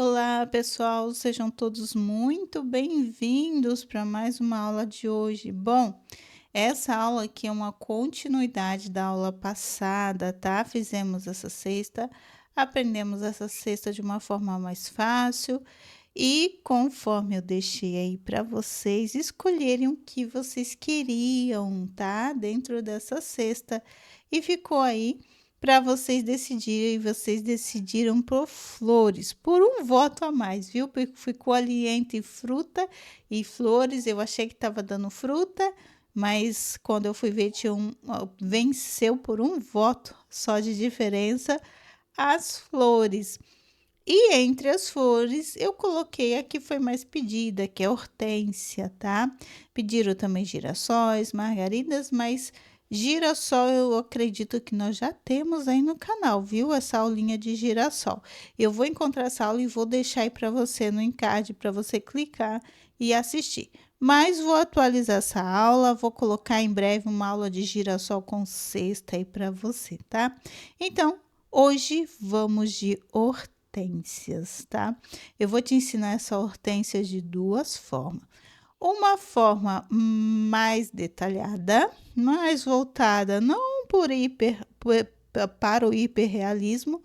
Olá, pessoal, sejam todos muito bem-vindos para mais uma aula de hoje. Bom, essa aula aqui é uma continuidade da aula passada, tá? Fizemos essa sexta, aprendemos essa sexta de uma forma mais fácil e conforme eu deixei aí para vocês escolherem o que vocês queriam, tá? Dentro dessa cesta e ficou aí para vocês decidirem, e vocês decidiram por flores, por um voto a mais, viu? Porque ficou ali entre fruta e flores. Eu achei que estava dando fruta, mas quando eu fui ver, venceu por um voto só de diferença as flores. E entre as flores, eu coloquei a que foi mais pedida, que é hortênsia, tá? Pediram também girassóis, margaridas, mas girassol eu acredito que nós já temos aí no canal, viu? Essa aulinha de girassol. Eu vou encontrar essa aula e vou deixar aí para você no encarte, para você clicar e assistir. Mas vou atualizar essa aula, vou colocar em breve uma aula de girassol com cesta aí para você, tá? Então, hoje vamos de hortênsias, tá? Eu vou te ensinar essa hortênsia de duas formas. Uma forma mais detalhada, mais voltada não para o hiperrealismo,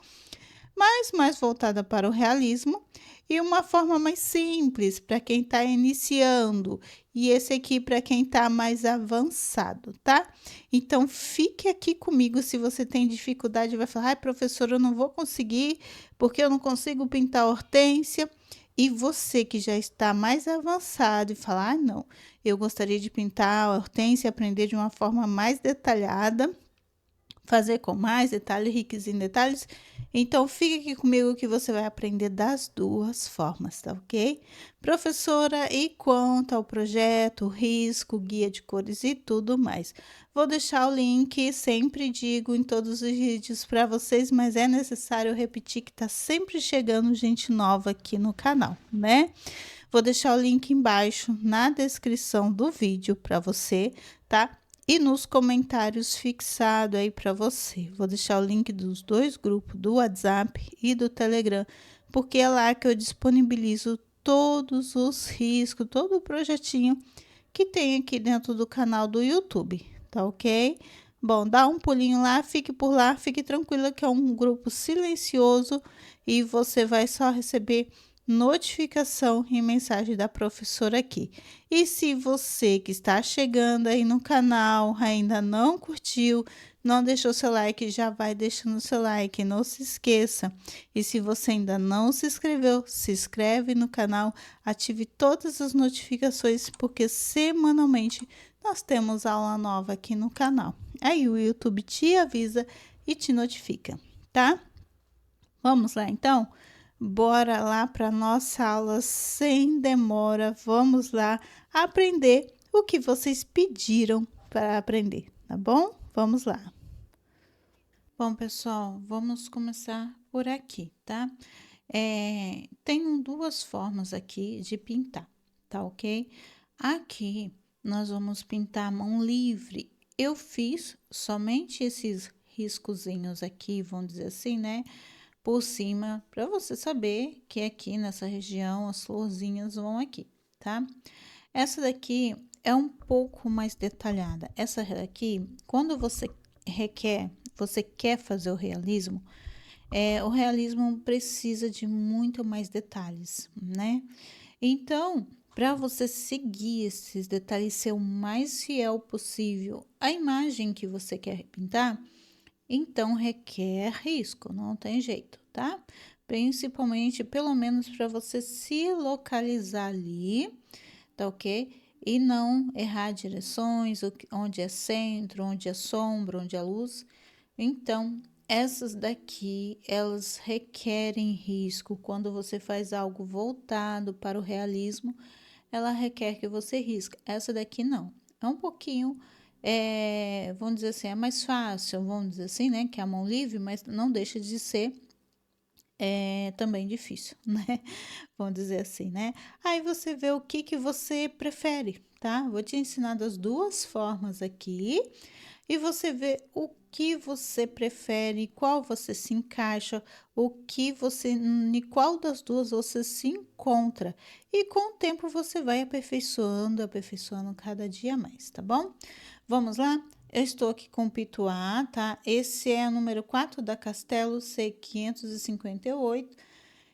mas mais voltada para o realismo, e uma forma mais simples para quem está iniciando, e esse aqui para quem está mais avançado, tá? Então, fique aqui comigo se você tem dificuldade e vai falar, ai, professora, eu não vou conseguir, porque eu não consigo pintar hortênsia. E você que já está mais avançado e falar, ah, não, eu gostaria de pintar a hortênsia e aprender de uma forma mais detalhada, fazer com mais detalhes, ricos em detalhes. Então, fique aqui comigo que você vai aprender das duas formas, tá ok? Professora, e quanto ao projeto, risco, guia de cores e tudo mais? Vou deixar o link, sempre digo em todos os vídeos para vocês, mas é necessário repetir que tá sempre chegando gente nova aqui no canal, né? Vou deixar o link embaixo na descrição do vídeo para você, tá? E nos comentários fixado aí para você. Vou deixar o link dos dois grupos, do WhatsApp e do Telegram, porque é lá que eu disponibilizo todos os riscos, todo o projetinho que tem aqui dentro do canal do YouTube, tá ok? Bom, dá um pulinho lá, fique tranquila que é um grupo silencioso e você vai só receber notificação e mensagem da professora aqui. E se você que está chegando aí no canal ainda não curtiu, não deixou seu like, já vai deixando seu like, não se esqueça. E se você ainda não se inscreveu, se inscreve no canal, ative todas as notificações, porque semanalmente nós temos aula nova aqui no canal. Aí o YouTube te avisa e te notifica, tá? Vamos lá então? Bora lá para nossa aula sem demora. Vamos lá aprender o que vocês pediram para aprender, tá bom? Vamos lá. Bom, pessoal, vamos começar por aqui, tá? Tenho duas formas aqui de pintar, tá ok? Aqui nós vamos pintar a mão livre. Eu fiz somente esses riscozinhos aqui, vamos dizer assim, né? Por cima, para você saber que aqui nessa região as florzinhas vão aqui, tá? Essa daqui é um pouco mais detalhada. Essa daqui, quando você quer fazer o realismo precisa de muito mais detalhes, né? Então, para você seguir esses detalhes, ser o mais fiel possível à imagem que você quer pintar, então requer risco, não tem jeito, tá? Principalmente, pelo menos para você se localizar ali, tá ok? E não errar direções, onde é centro, onde é sombra, onde é luz. Então, essas daqui, elas requerem risco. Quando você faz algo voltado para o realismo, ela requer que você risque. Essa daqui não. É um pouquinho, vamos dizer assim, é mais fácil, vamos dizer assim, né? Que é a mão livre, mas não deixa de ser é também difícil, né? Vamos dizer assim, né? Aí você vê o que que você prefere, tá? Vou te ensinar das duas formas aqui e você vê o que você prefere, qual você se encaixa, o que você, em qual das duas você se encontra. E com o tempo você vai aperfeiçoando, aperfeiçoando cada dia mais, tá bom? Vamos lá? Eu estou aqui com o pituá, tá? Esse é o número 4 da Castelo C558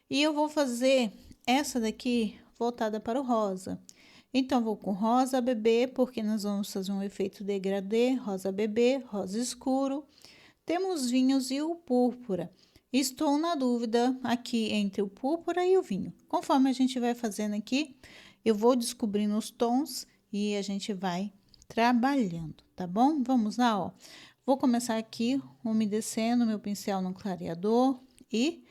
e eu vou fazer essa daqui voltada para o rosa. Então, vou com rosa bebê, porque nós vamos fazer um efeito degradê, rosa bebê, rosa escuro. Temos vinhos e o púrpura. Estou na dúvida aqui entre o púrpura e o vinho. Conforme a gente vai fazendo aqui, eu vou descobrindo os tons e a gente vai trabalhando, tá bom? Vamos lá, ó. Vou começar aqui umedecendo meu pincel no clareador e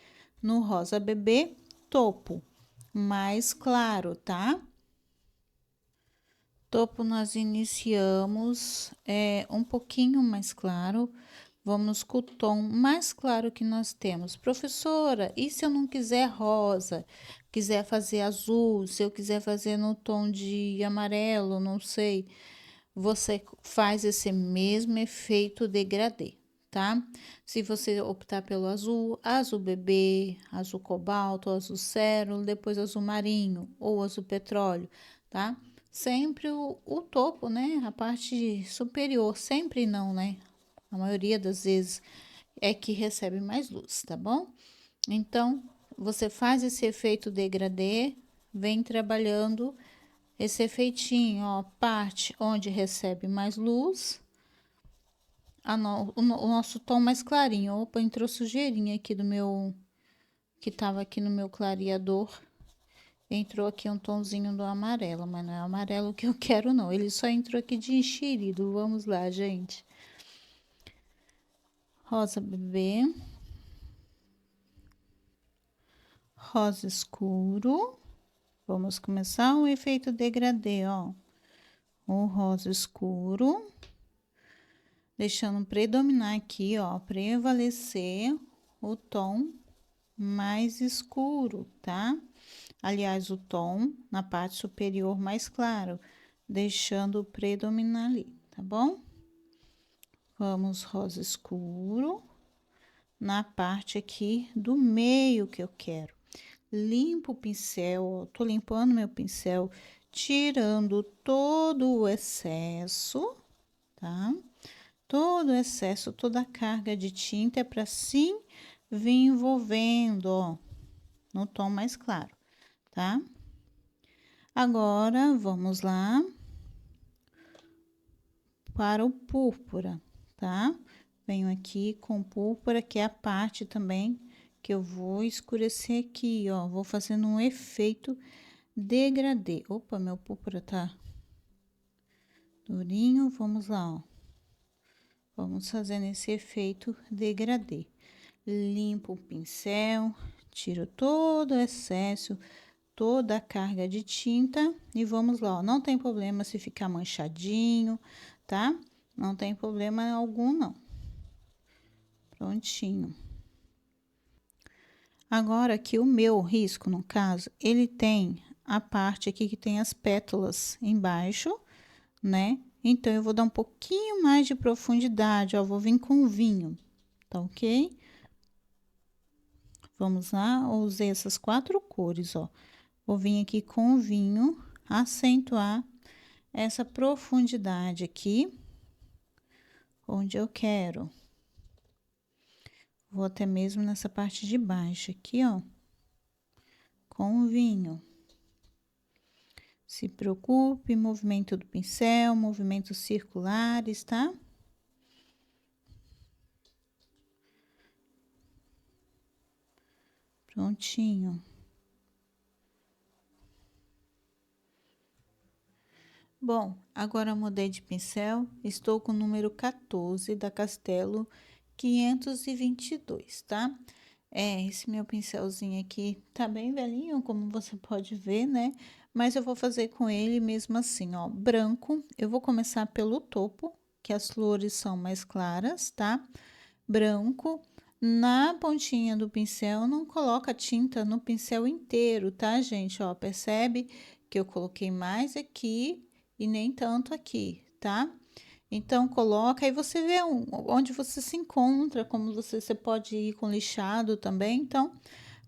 no rosa bebê, topo mais claro, tá? Topo nós iniciamos um pouquinho mais claro, vamos com o tom mais claro que nós temos. Professora, e se eu não quiser rosa, quiser fazer azul, se eu quiser fazer no tom de amarelo, não sei, você faz esse mesmo efeito degradê, tá? Se você optar pelo azul, azul bebê, azul cobalto, azul cero, depois azul marinho ou azul petróleo, tá? Sempre o topo, né? A parte superior, sempre não, né? A maioria das vezes é que recebe mais luz, tá bom? Então, você faz esse efeito degradê, vem trabalhando esse efeitinho, ó, parte onde recebe mais luz, o nosso tom mais clarinho. Opa, entrou sujeirinha aqui do meu, que tava aqui no meu clareador. Entrou aqui um tonzinho do amarelo, mas não é o amarelo que eu quero, não. Ele só entrou aqui de enxerido. Vamos lá, gente. Rosa bebê. Rosa escuro. Vamos começar o efeito degradê, ó. O rosa escuro. Deixando predominar aqui, ó, prevalecer o tom mais escuro, tá? Aliás, o tom na parte superior mais claro, deixando predominar ali, tá bom? Vamos rosa escuro na parte aqui do meio que eu quero. Limpo o pincel, ó, tô limpando meu pincel, tirando todo o excesso, tá? Todo o excesso, toda a carga de tinta é para sim vir envolvendo, ó, no tom mais claro, tá? Agora, vamos lá para o púrpura, tá? Venho aqui com púrpura, que é a parte também que eu vou escurecer aqui, ó. Vou fazendo um efeito degradê. Opa, meu púrpura tá durinho, vamos lá, ó. Vamos fazendo esse efeito degradê. Limpo o pincel, tiro todo o excesso, toda a carga de tinta e vamos lá, ó. Não tem problema se ficar manchadinho, tá? Não tem problema algum, não. Prontinho. Agora aqui o meu risco, no caso, ele tem a parte aqui que tem as pétalas embaixo, né? Então, eu vou dar um pouquinho mais de profundidade, ó, vou vir com vinho, tá ok? Vamos lá, eu usei essas 4 cores, ó. Vou vir aqui com o vinho, acentuar essa profundidade aqui, onde eu quero. Vou até mesmo nessa parte de baixo aqui, ó, com o vinho. Se preocupe, movimento do pincel, movimentos circulares, tá? Prontinho. Bom, agora eu mudei de pincel, estou com o número 14 da Castelo 522, tá? Esse meu pincelzinho aqui tá bem velhinho, como você pode ver, né? Mas eu vou fazer com ele mesmo assim, ó, branco. Eu vou começar pelo topo, que as flores são mais claras, tá? Branco, Na pontinha do pincel, não coloca tinta no pincel inteiro, tá, gente? Ó, percebe que eu coloquei mais aqui e nem tanto aqui, tá? Então, coloca, aí você vê onde você se encontra, como você pode ir com lixado também. Então,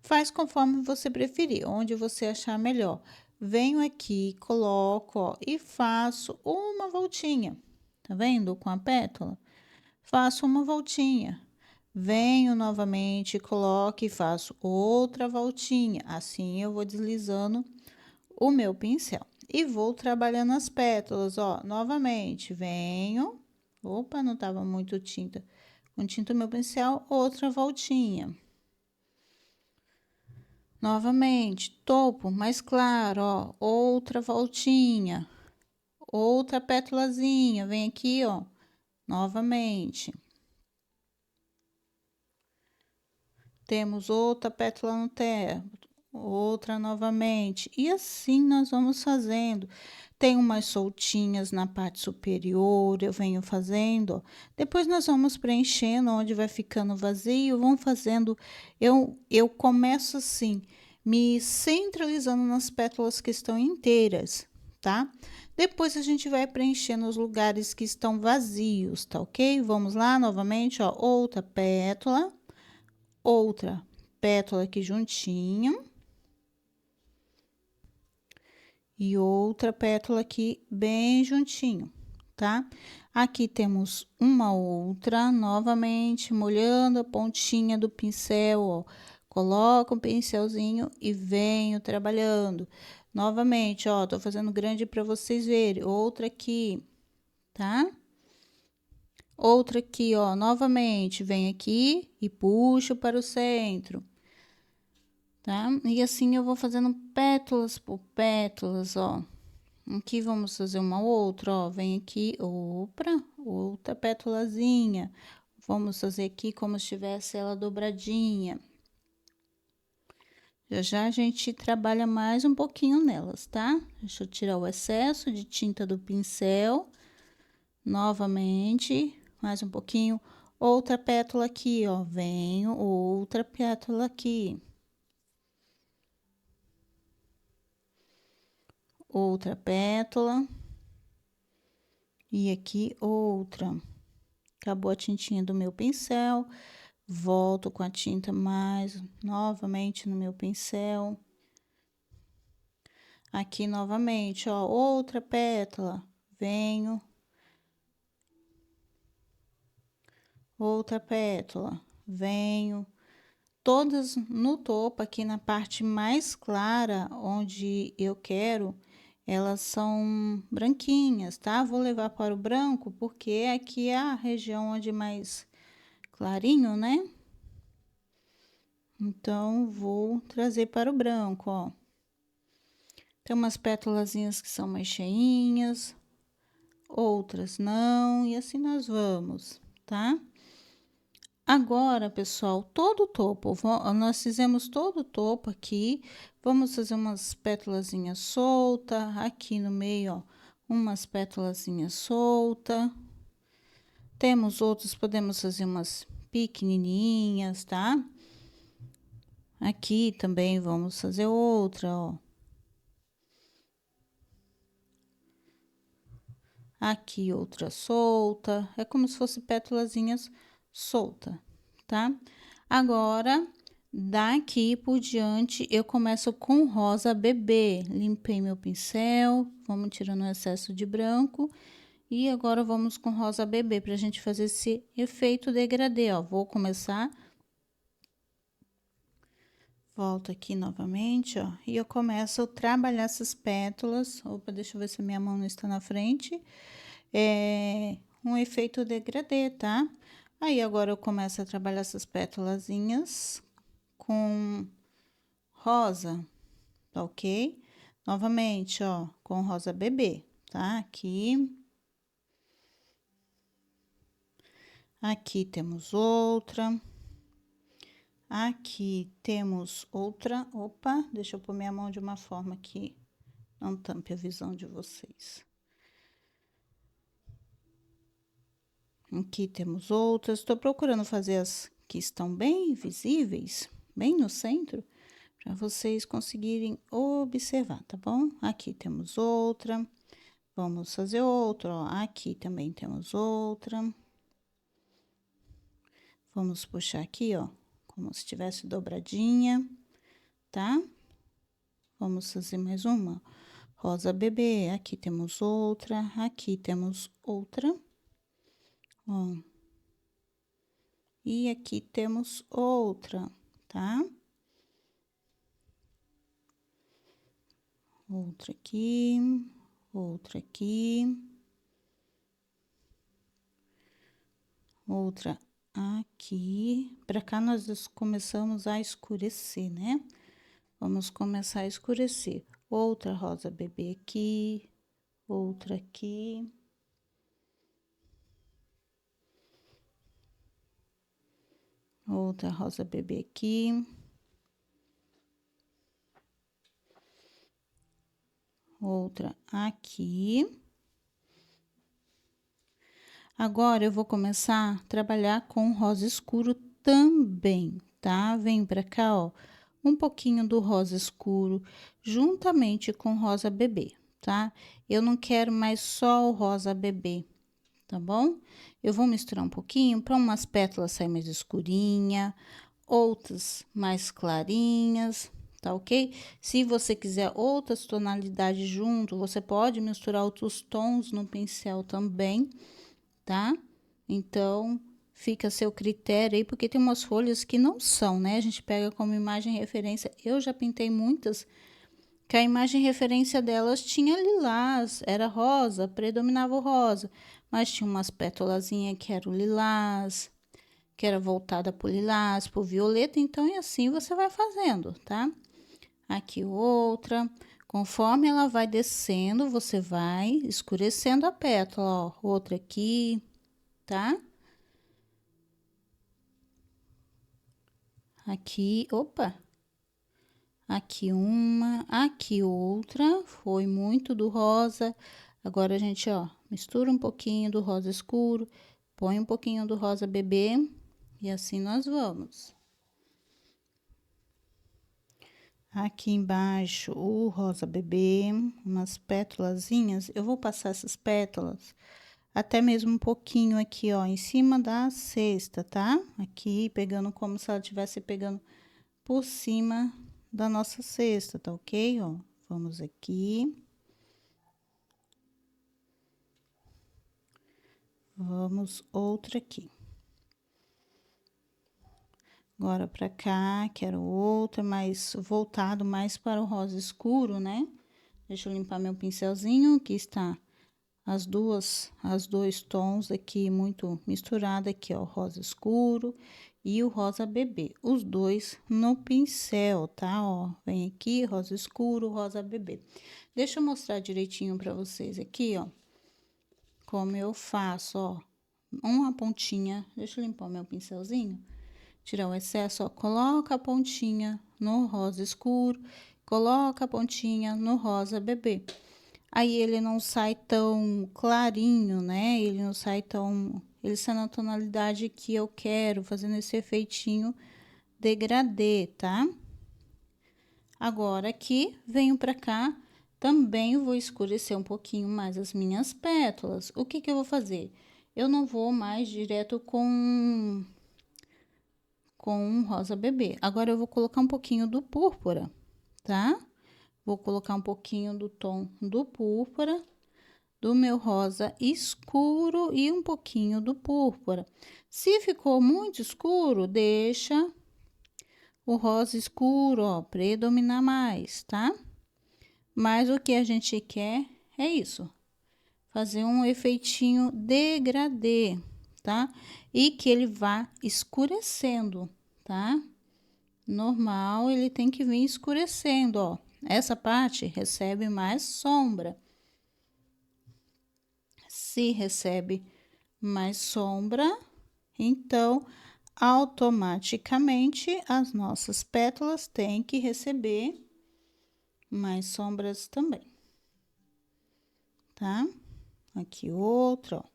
faz conforme você preferir, onde você achar melhor. Venho aqui, coloco, ó, e faço uma voltinha, tá vendo? Com a pétala. Faço uma voltinha. Venho novamente, coloco e faço outra voltinha. Assim, eu vou deslizando o meu pincel. E vou trabalhando as pétalas, ó. Novamente, venho. Opa, não tava muito tinta. Com tinta o meu pincel, outra voltinha. Novamente, topo mais claro, ó. Outra voltinha. Outra pétalazinha. Vem aqui, ó. Novamente. Temos outra pétala no teto, outra novamente, e assim nós vamos fazendo. Tem umas soltinhas na parte superior, eu venho fazendo, ó. Depois nós vamos preenchendo onde vai ficando vazio, vamos fazendo. Eu começo assim, me centralizando nas pétalas que estão inteiras, tá? Depois a gente vai preenchendo os lugares que estão vazios, tá ok? Vamos lá novamente, ó, outra pétala. Outra pétala aqui juntinho. E outra pétala aqui bem juntinho, tá? Aqui temos uma outra, novamente, molhando a pontinha do pincel, ó. Coloco um pincelzinho e venho trabalhando. Novamente, ó, tô fazendo grande para vocês verem. Outra aqui, tá? Outra aqui, ó, novamente, vem aqui e puxo para o centro, tá? E assim eu vou fazendo pétalas por pétalas, ó. Aqui vamos fazer uma outra, ó. Vem aqui, outra pétalazinha. Vamos fazer aqui como se tivesse ela dobradinha. Já já a gente trabalha mais um pouquinho nelas, tá? Deixa eu tirar o excesso de tinta do pincel. Novamente, mais um pouquinho. Outra pétala aqui, ó. Venho, outra pétala aqui. Outra pétala. E aqui outra. Acabou a tintinha do meu pincel. Volto com a tinta mais novamente no meu pincel. Aqui novamente, ó, outra pétala. Venho. Outra pétala. Venho. Todas no topo, aqui na parte mais clara, onde eu quero, elas são branquinhas, tá? Vou levar para o branco, porque aqui é a região onde mais clarinho, né? Então, vou trazer para o branco, ó. Tem umas pétalazinhas que são mais cheinhas, outras não, e assim nós vamos, tá? Agora, pessoal, todo o topo, nós fizemos todo o topo aqui, vamos fazer umas pétalazinhas solta, aqui no meio, ó, umas pétalazinhas solta. Temos outros, podemos fazer umas pequenininhas, tá? Aqui também vamos fazer outra, ó. Aqui outra solta, é como se fosse pétalazinhas solta, tá? Agora, daqui por diante, eu começo com rosa bebê. Limpei meu pincel, vamos tirando o excesso de branco. E agora, vamos com rosa bebê, pra gente fazer esse efeito degradê, ó. Vou começar. Volto aqui novamente, ó. E eu começo a trabalhar essas pétalas. Opa, deixa eu ver se a minha mão não está na frente. É um efeito degradê, tá? Aí, agora eu começo a trabalhar essas pétalazinhas com rosa, tá ok? Novamente, ó, com rosa bebê, tá? Aqui. Aqui temos outra. Aqui temos outra. Opa, deixa eu pôr minha mão de uma forma que não tampe a visão de vocês. Aqui temos outras. Estou procurando fazer as que estão bem visíveis, bem no centro, para vocês conseguirem observar, tá bom? Aqui temos outra. Vamos fazer outra, ó. Aqui também temos outra. Vamos puxar aqui, ó, como se tivesse dobradinha, tá? Vamos fazer mais uma. Rosa bebê, aqui temos outra, aqui temos outra. Ó. E aqui temos outra, tá? Outra aqui, outra aqui. Outra aqui. Pra cá nós começamos a escurecer, né? Vamos começar a escurecer. Outra rosa bebê aqui, outra aqui. Outra rosa bebê aqui. Outra aqui. Agora, eu vou começar a trabalhar com rosa escuro também, tá? Vem pra cá, ó, um pouquinho do rosa escuro, juntamente com rosa bebê, tá? Eu não quero mais só o rosa bebê, tá bom? Eu vou misturar um pouquinho para umas pétalas sair mais escurinha, outras mais clarinhas, tá ok? Se você quiser outras tonalidades junto, você pode misturar outros tons no pincel também, tá? Então, fica a seu critério aí, porque tem umas folhas que não são, né? A gente pega como imagem referência. Eu já pintei muitas que a imagem referência delas tinha lilás, era rosa, predominava o rosa, mas tinha umas pétalazinhas que era o lilás, que era voltada pro lilás, pro violeta, então e assim você vai fazendo, tá? Aqui outra, conforme ela vai descendo, você vai escurecendo a pétala, ó, outra aqui, tá? Aqui, opa, aqui uma, aqui outra, foi muito do rosa. Agora a gente, ó, mistura um pouquinho do rosa escuro, põe um pouquinho do rosa bebê e assim nós vamos. Aqui embaixo o rosa bebê, umas pétalazinhas, eu vou passar essas pétalas até mesmo um pouquinho aqui, ó, em cima da cesta, tá? Aqui pegando como se ela estivesse pegando por cima da nossa cesta, tá ok? Ó, vamos aqui. Vamos outra aqui. Agora pra cá, quero outra, mais voltado mais para o rosa escuro, né? Deixa eu limpar meu pincelzinho, que está as dois tons aqui muito misturado aqui, ó, rosa escuro e o rosa bebê, os dois no pincel, tá? Ó, vem aqui, rosa escuro, rosa bebê. Deixa eu mostrar direitinho pra vocês aqui, ó, como eu faço, ó, uma pontinha, deixa eu limpar meu pincelzinho, tirar o excesso, ó, coloca a pontinha no rosa escuro, coloca a pontinha no rosa bebê. Aí, ele não sai tão clarinho, né? Ele não sai tão... Ele sai na tonalidade que eu quero, fazendo esse efeitinho degradê, tá? Agora, aqui, venho pra cá, também vou escurecer um pouquinho mais as minhas pétalas. O que que eu vou fazer? Eu não vou mais direto com um rosa bebê. Agora, eu vou colocar um pouquinho do púrpura, tá? Vou colocar um pouquinho do tom do púrpura, do meu rosa escuro e um pouquinho do púrpura. Se ficou muito escuro, deixa o rosa escuro, ó, predominar mais, tá? Mas o que a gente quer é isso, fazer um efeitinho degradê, tá? E que ele vá escurecendo, tá? Normal, ele tem que vir escurecendo, ó. Essa parte recebe mais sombra. Se recebe mais sombra, então, automaticamente, as nossas pétalas têm que receber mais sombras também, tá? Aqui outra, ó.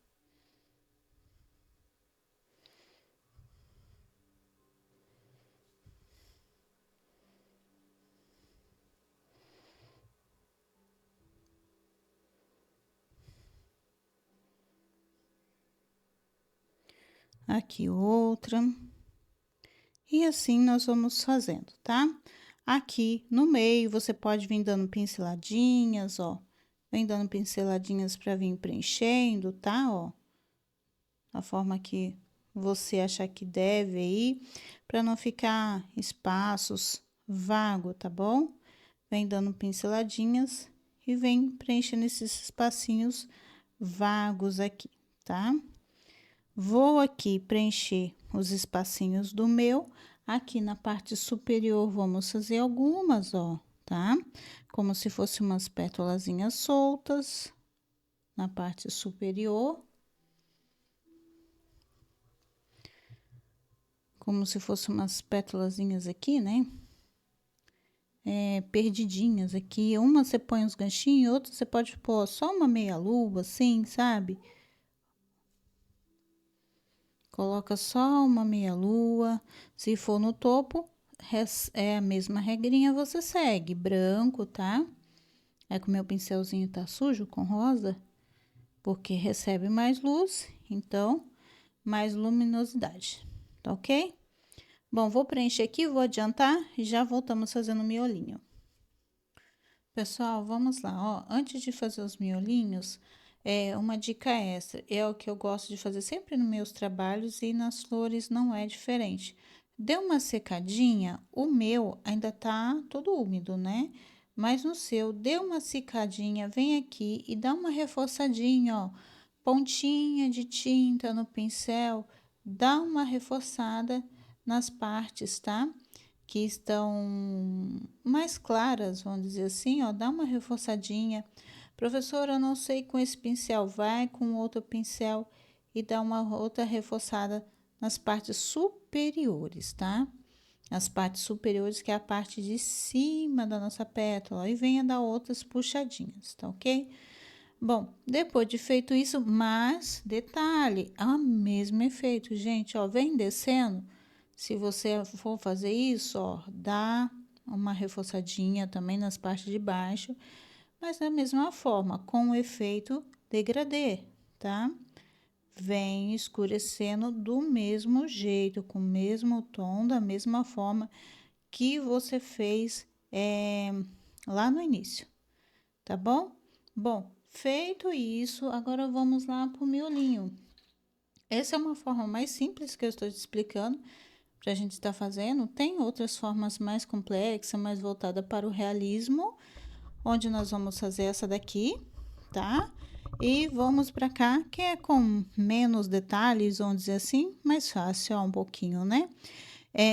aqui outra. E assim nós vamos fazendo, tá? Aqui no meio, você pode vir dando pinceladinhas, ó. Vem dando pinceladinhas para vir preenchendo, tá? Ó. Da forma que você achar que deve aí, para não ficar espaços vagos, tá bom? Vem dando pinceladinhas e vem preenchendo esses espacinhos vagos aqui, tá? Vou aqui preencher os espacinhos do meu. Aqui na parte superior, vamos fazer algumas, ó, tá? Como se fosse umas pétalazinhas soltas na parte superior. Como se fosse umas pétalazinhas aqui, né? Perdidinhas aqui. Uma você põe os ganchinhos, outra você pode pôr só uma meia-lua, assim, sabe? Coloca só uma meia-lua. Se for no topo, é a mesma regrinha, você segue. Branco, tá? É que o meu pincelzinho tá sujo com rosa, porque recebe mais luz, então, mais luminosidade, tá ok? Bom, vou preencher aqui, vou adiantar e já voltamos fazendo o miolinho. Pessoal, vamos lá, ó. Antes de fazer os miolinhos, uma dica extra, é o que eu gosto de fazer sempre nos meus trabalhos e nas flores não é diferente. Deu uma secadinha, o meu ainda tá todo úmido, né? Mas no seu, deu uma secadinha, vem aqui e dá uma reforçadinha, ó. Pontinha de tinta no pincel, dá uma reforçada nas partes, tá? Que estão mais claras, vamos dizer assim, ó, dá uma reforçadinha. Professora, eu não sei com esse pincel, vai com outro pincel e dá uma outra reforçada nas partes superiores, tá? As partes superiores, que é a parte de cima da nossa pétala, e venha dar outras puxadinhas, tá ok? Bom, depois de feito isso, mas detalhe, é o mesmo efeito, gente, ó, vem descendo. Se você for fazer isso, ó, dá uma reforçadinha também nas partes de baixo, mas da mesma forma, com o efeito degradê, tá? Vem escurecendo do mesmo jeito, com o mesmo tom, da mesma forma que você fez lá no início, tá bom? Bom, feito isso, agora vamos lá pro miolinho. Essa é uma forma mais simples que eu estou te explicando para a gente estar fazendo. Tem outras formas mais complexas, mais voltada para o realismo, onde nós vamos fazer essa daqui, tá? E vamos para cá, que é com menos detalhes, vamos dizer assim, mais fácil, ó, um pouquinho, né?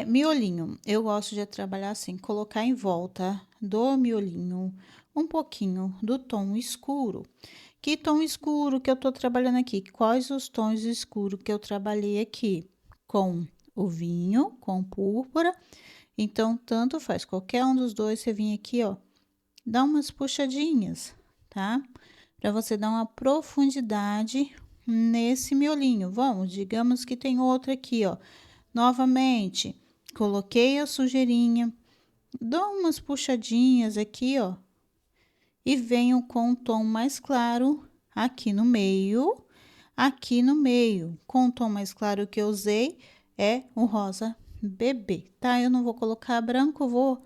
Miolinho, eu gosto de trabalhar assim, colocar em volta do miolinho um pouquinho do tom escuro. Que tom escuro que eu tô trabalhando aqui? Quais os tons escuros que eu trabalhei aqui? Com o vinho, com púrpura. Então, tanto faz, qualquer um dos dois, você vem aqui, ó, dá umas puxadinhas, tá? Para você dar uma profundidade nesse miolinho. Vamos, digamos que tem outra aqui, ó. Novamente, coloquei a sujeirinha, dou umas puxadinhas aqui, ó, e venho com um tom mais claro aqui no meio, com o tom mais claro que eu usei é o rosa bebê, tá? Eu não vou colocar branco, vou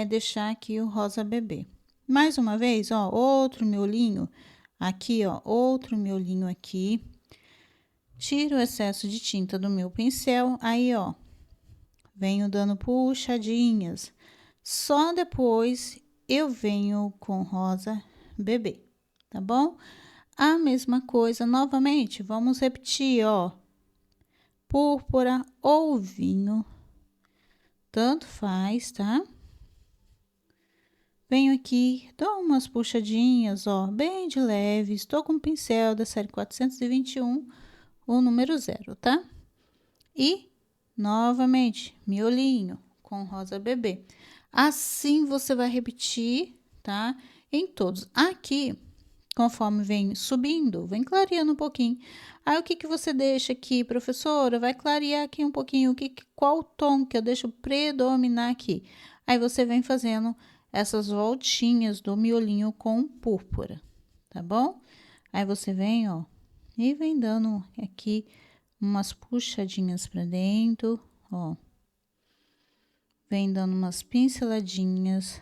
deixar aqui o rosa bebê. Mais uma vez, ó, outro miolinho aqui, ó, outro miolinho aqui. Tiro o excesso de tinta do meu pincel, aí, ó, venho dando puxadinhas. Só depois eu venho com rosa bebê, tá bom? A mesma coisa, novamente, vamos repetir, ó. Púrpura ou vinho, tanto faz, tá? Venho aqui, dou umas puxadinhas, ó, bem de leve. Estou com o pincel da série 421, o número 0, tá? E, novamente, miolinho com rosa bebê. Assim, você vai repetir, tá? Em todos. Aqui, conforme vem subindo, vem clareando um pouquinho. Aí, o que que você deixa aqui, professora? Vai clarear aqui um pouquinho. Qual tom que eu deixo predominar aqui? Aí, você vem fazendo essas voltinhas do miolinho com púrpura, tá bom? Aí, você vem, ó, e vem dando aqui umas puxadinhas pra dentro, ó. Vem dando umas pinceladinhas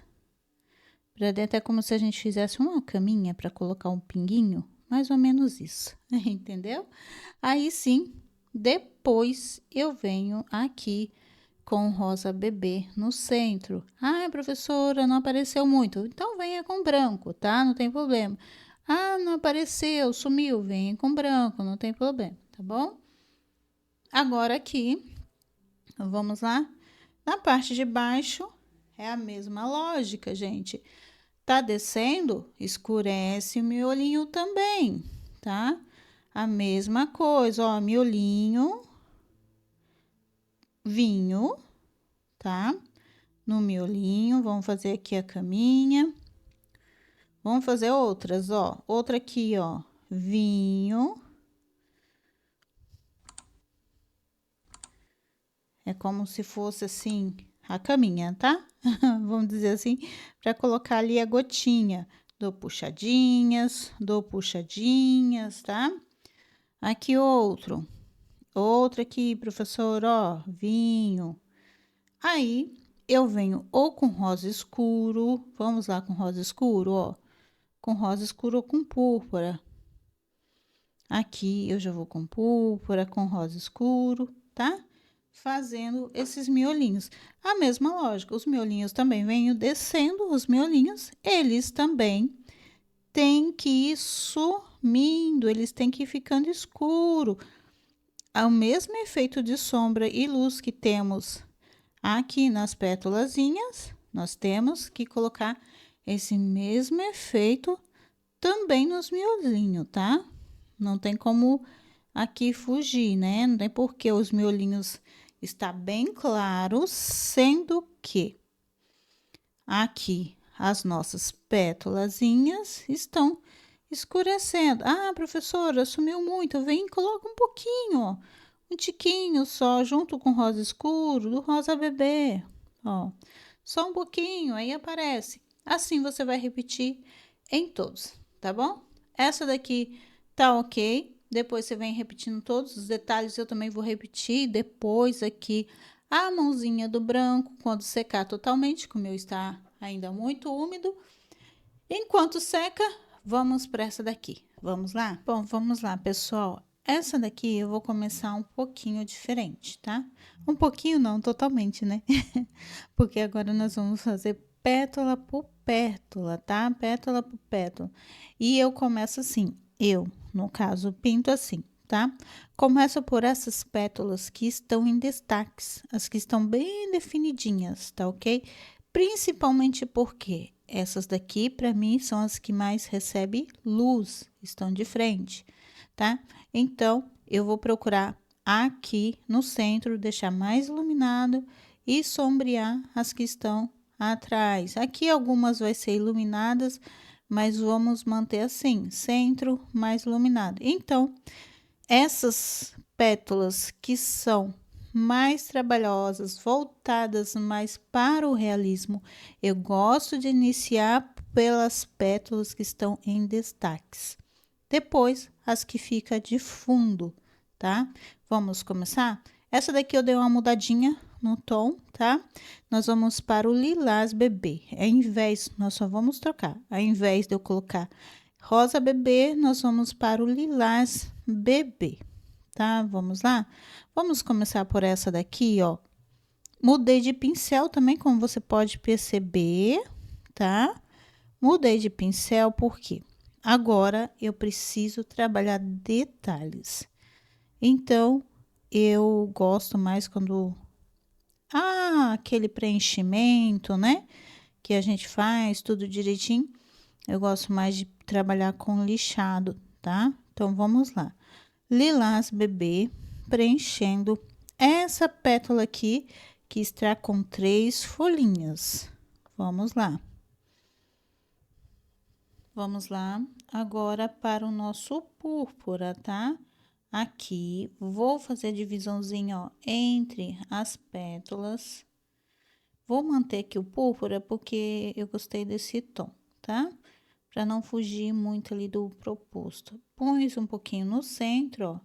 pra dentro, é como se a gente fizesse uma caminha pra colocar um pinguinho, mais ou menos isso, entendeu? Aí sim, depois eu venho aqui com rosa bebê no centro. Ah, professora, não apareceu muito. Então venha com branco, tá? Não tem problema. Ah, não apareceu, sumiu, venha com branco, não tem problema, tá bom? Agora aqui, vamos lá. Na parte de baixo é a mesma lógica, gente. Tá descendo, escurece o miolinho também, tá? A mesma coisa, ó, miolinho, vinho, tá? No miolinho, vamos fazer aqui a caminha. Vamos fazer outras, ó. Outra aqui, ó, vinho. É como se fosse assim a caminha, tá? Vamos dizer assim, para colocar ali a gotinha. Dou puxadinhas, tá? Aqui outro. Outro aqui, professor, ó, vinho. Aí, eu venho ou com rosa escuro, vamos lá com rosa escuro, ó. Com rosa escuro ou com púrpura. Aqui, eu já vou com púrpura, com rosa escuro, tá? Fazendo esses miolinhos. A mesma lógica, os miolinhos também venho descendo, os miolinhos, eles também têm que ir sumindo, eles têm que ir ficando escuro. Ao mesmo efeito de sombra e luz que temos aqui nas pétalazinhas, nós temos que colocar esse mesmo efeito também nos miolinhos, tá? Não tem como aqui fugir, né? Não tem porque os miolinhos está bem claro, sendo que aqui as nossas pétalazinhas estão escurecendo. Ah, professora, sumiu muito. Vem e coloca um pouquinho, ó. Um tiquinho só, junto com rosa escuro, do rosa bebê, ó. Só um pouquinho, aí aparece. Assim você vai repetir em todos, tá bom? Essa daqui tá ok. Depois você vem repetindo todos os detalhes. Eu também vou repetir depois aqui a mãozinha do branco quando secar totalmente, como eu está ainda muito úmido. Enquanto seca, vamos para essa daqui. Vamos lá? Bom, vamos lá, pessoal. Essa daqui eu vou começar um pouquinho diferente, tá? Um pouquinho não, totalmente, né? Porque agora nós vamos fazer pétala por pétala, tá? Pétala por pétala. E eu começo assim, no caso, pinto assim, tá? Começo por essas pétalas que estão em destaques, as que estão bem definidinhas, tá ok? Principalmente porque essas daqui, para mim, são as que mais recebem luz, estão de frente, tá? Então, eu vou procurar aqui no centro, deixar mais iluminado e sombrear as que estão atrás. Aqui algumas vai ser iluminadas, mas vamos manter assim, centro mais iluminado. Então, essas pétalas que são mais trabalhosas, voltadas mais para o realismo, eu gosto de iniciar pelas pétalas que estão em destaques. Depois, as que fica de fundo, tá? Vamos começar? Essa daqui eu dei uma mudadinha no tom, tá? Nós vamos para o lilás bebê. Ao invés, nós só vamos trocar. Ao invés de eu colocar rosa bebê, nós vamos para o lilás bebê, tá? Vamos lá? Vamos começar por essa daqui, ó. Mudei de pincel também, como você pode perceber, tá? Mudei de pincel porque agora eu preciso trabalhar detalhes. Então, eu gosto mais quando aquele preenchimento, né? Que a gente faz tudo direitinho. Eu gosto mais de trabalhar com lixado, tá? Então, vamos lá. Lilás bebê, preenchendo essa pétala aqui, que está com 3 folhinhas. Vamos lá. Vamos lá, agora para o nosso púrpura, tá? Aqui, vou fazer a divisãozinha, ó, entre as pétalas. Vou manter aqui o púrpura porque eu gostei desse tom, tá? Para não fugir muito ali do proposto. Põe um pouquinho no centro, ó,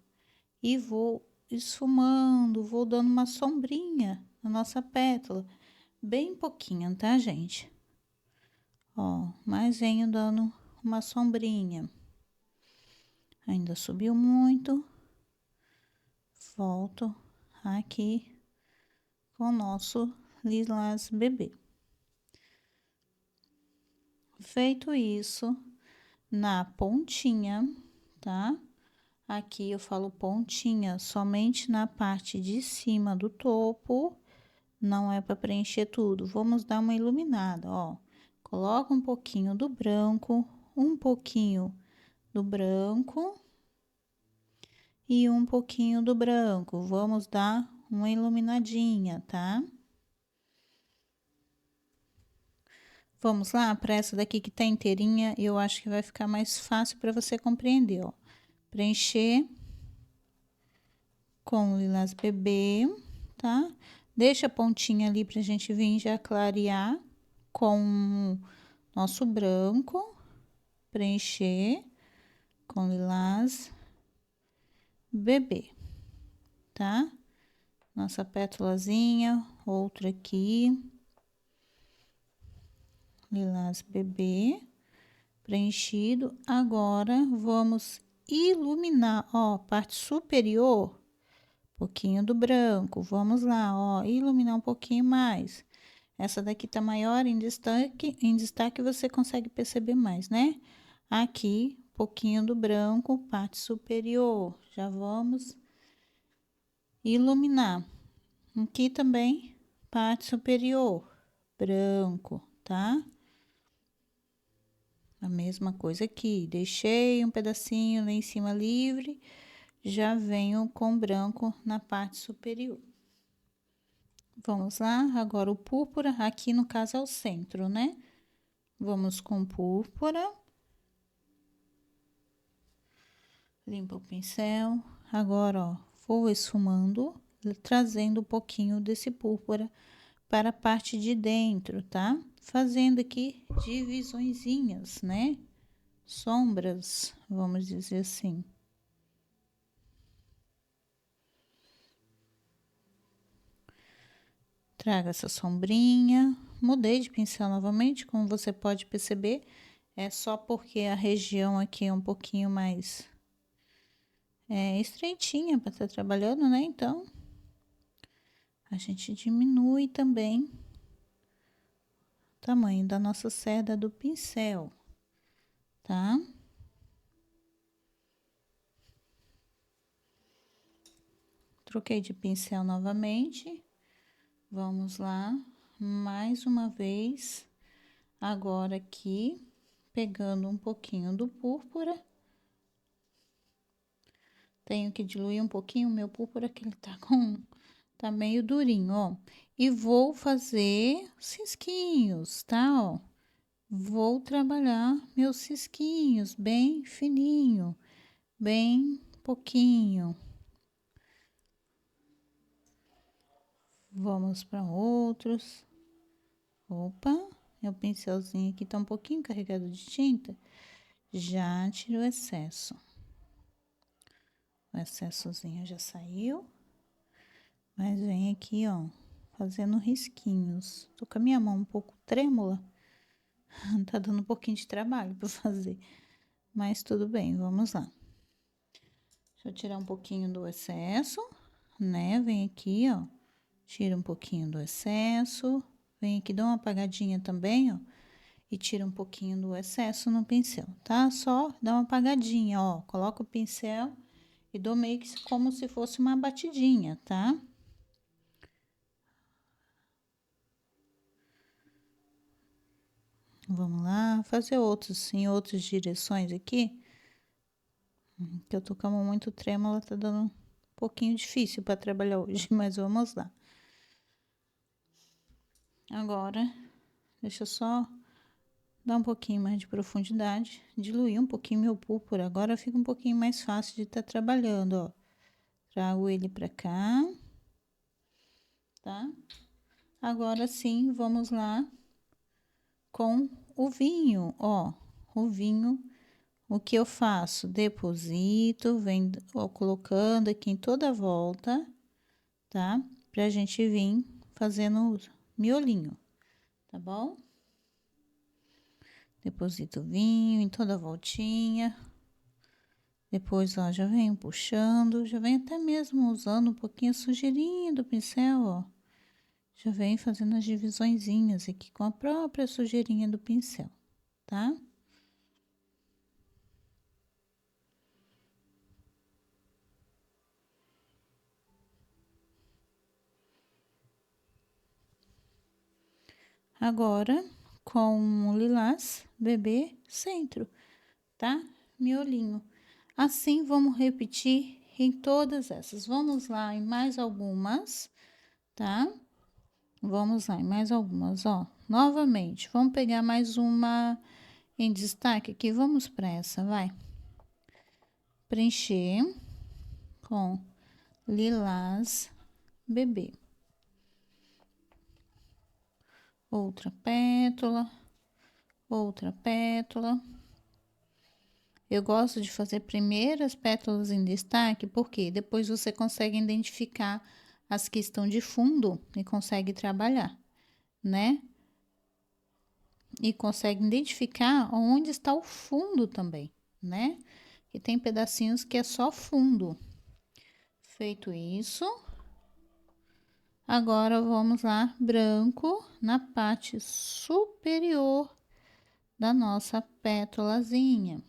e vou esfumando, vou dando uma sombrinha na nossa pétala, bem pouquinho, tá, gente? Ó, mas venho dando uma sombrinha. Ainda subiu muito. Volto aqui com o nosso lilás bebê. Feito isso, na pontinha, tá? Aqui eu falo pontinha somente na parte de cima do topo, não é para preencher tudo. Vamos dar uma iluminada, ó. Coloca um pouquinho do branco, um pouquinho do branco e um pouquinho do branco. Vamos dar uma iluminadinha, tá? Vamos lá, para essa daqui que tá inteirinha, eu acho que vai ficar mais fácil para você compreender, ó. Preencher com o lilás bebê, tá? Deixa a pontinha ali pra gente vir já clarear com nosso branco, preencher com lilás bebê, tá? Nossa pétalazinha, outra aqui, lilás bebê, preenchido. Agora, vamos iluminar, ó, parte superior, pouquinho do branco. Vamos lá, ó, iluminar um pouquinho mais. Essa daqui tá maior em destaque você consegue perceber mais, né? Aqui, pouquinho do branco, parte superior. Já vamos iluminar. Aqui também, parte superior, branco, tá? A mesma coisa aqui, deixei um pedacinho lá em cima livre, já venho com branco na parte superior. Vamos lá, agora o púrpura, aqui no caso é o centro, né? Vamos com púrpura. Limpa o pincel. Agora, ó, vou esfumando, trazendo um pouquinho desse púrpura para a parte de dentro, tá? Fazendo aqui divisõezinhas, né? Sombras, vamos dizer assim. Traga essa sombrinha. Mudei de pincel novamente, como você pode perceber. É só porque a região aqui é um pouquinho mais estreitinha para estar trabalhando, né? Então, a gente diminui também o tamanho da nossa cerda do pincel, tá? Troquei de pincel novamente. Vamos lá, mais uma vez. Agora aqui, pegando um pouquinho do púrpura. Tenho que diluir um pouquinho o meu púrpura, que ele tá meio durinho, ó. E vou fazer cisquinhos, tá, ó. Vou trabalhar meus cisquinhos bem fininho, bem pouquinho. Vamos para outros. Opa, meu pincelzinho aqui tá um pouquinho carregado de tinta. Já tiro o excesso. O excessozinho já saiu. Mas vem aqui, ó, fazendo risquinhos. Tô com a minha mão um pouco trêmula. Tá dando um pouquinho de trabalho pra fazer. Mas tudo bem, vamos lá. Deixa eu tirar um pouquinho do excesso, né? Vem aqui, ó. Tira um pouquinho do excesso. Vem aqui, dá uma apagadinha também, ó. E tira um pouquinho do excesso no pincel, tá? Só dá uma apagadinha, ó. Coloca o pincel e dou meio que como se fosse uma batidinha, tá? Vamos lá, fazer outros em outras direções aqui. Que eu tô com a mão muito trêmula, tá dando um pouquinho difícil para trabalhar hoje, mas vamos lá. Agora, deixa eu só dar um pouquinho mais de profundidade, diluir um pouquinho meu púrpura. Agora fica um pouquinho mais fácil de estar trabalhando, ó. Trago ele pra cá, tá? Agora sim, vamos lá com o vinho, ó. O vinho, o que eu faço? Deposito, venho colocando aqui em toda a volta, tá? Pra gente vir fazendo miolinho, tá bom? Deposito o vinho em toda a voltinha. Depois, ó, já venho puxando, já venho até mesmo usando um pouquinho a sujeirinha do pincel, ó. Já venho fazendo as divisõezinhas aqui com a própria sujeirinha do pincel, tá? Agora, com o lilás, bebê, centro, tá? Miolinho. Assim, vamos repetir em todas essas. Vamos lá em mais algumas, tá? Vamos lá em mais algumas, ó. Novamente, vamos pegar mais uma em destaque aqui. Vamos para essa, vai. Preencher com lilás bebê. Outra pétala, outra pétala. Eu gosto de fazer primeiro as pétalas em destaque, porque depois você consegue identificar as que estão de fundo e consegue trabalhar, né? E consegue identificar onde está o fundo também, né? E tem pedacinhos que é só fundo. Feito isso, agora vamos lá, branco na parte superior da nossa pétalazinha.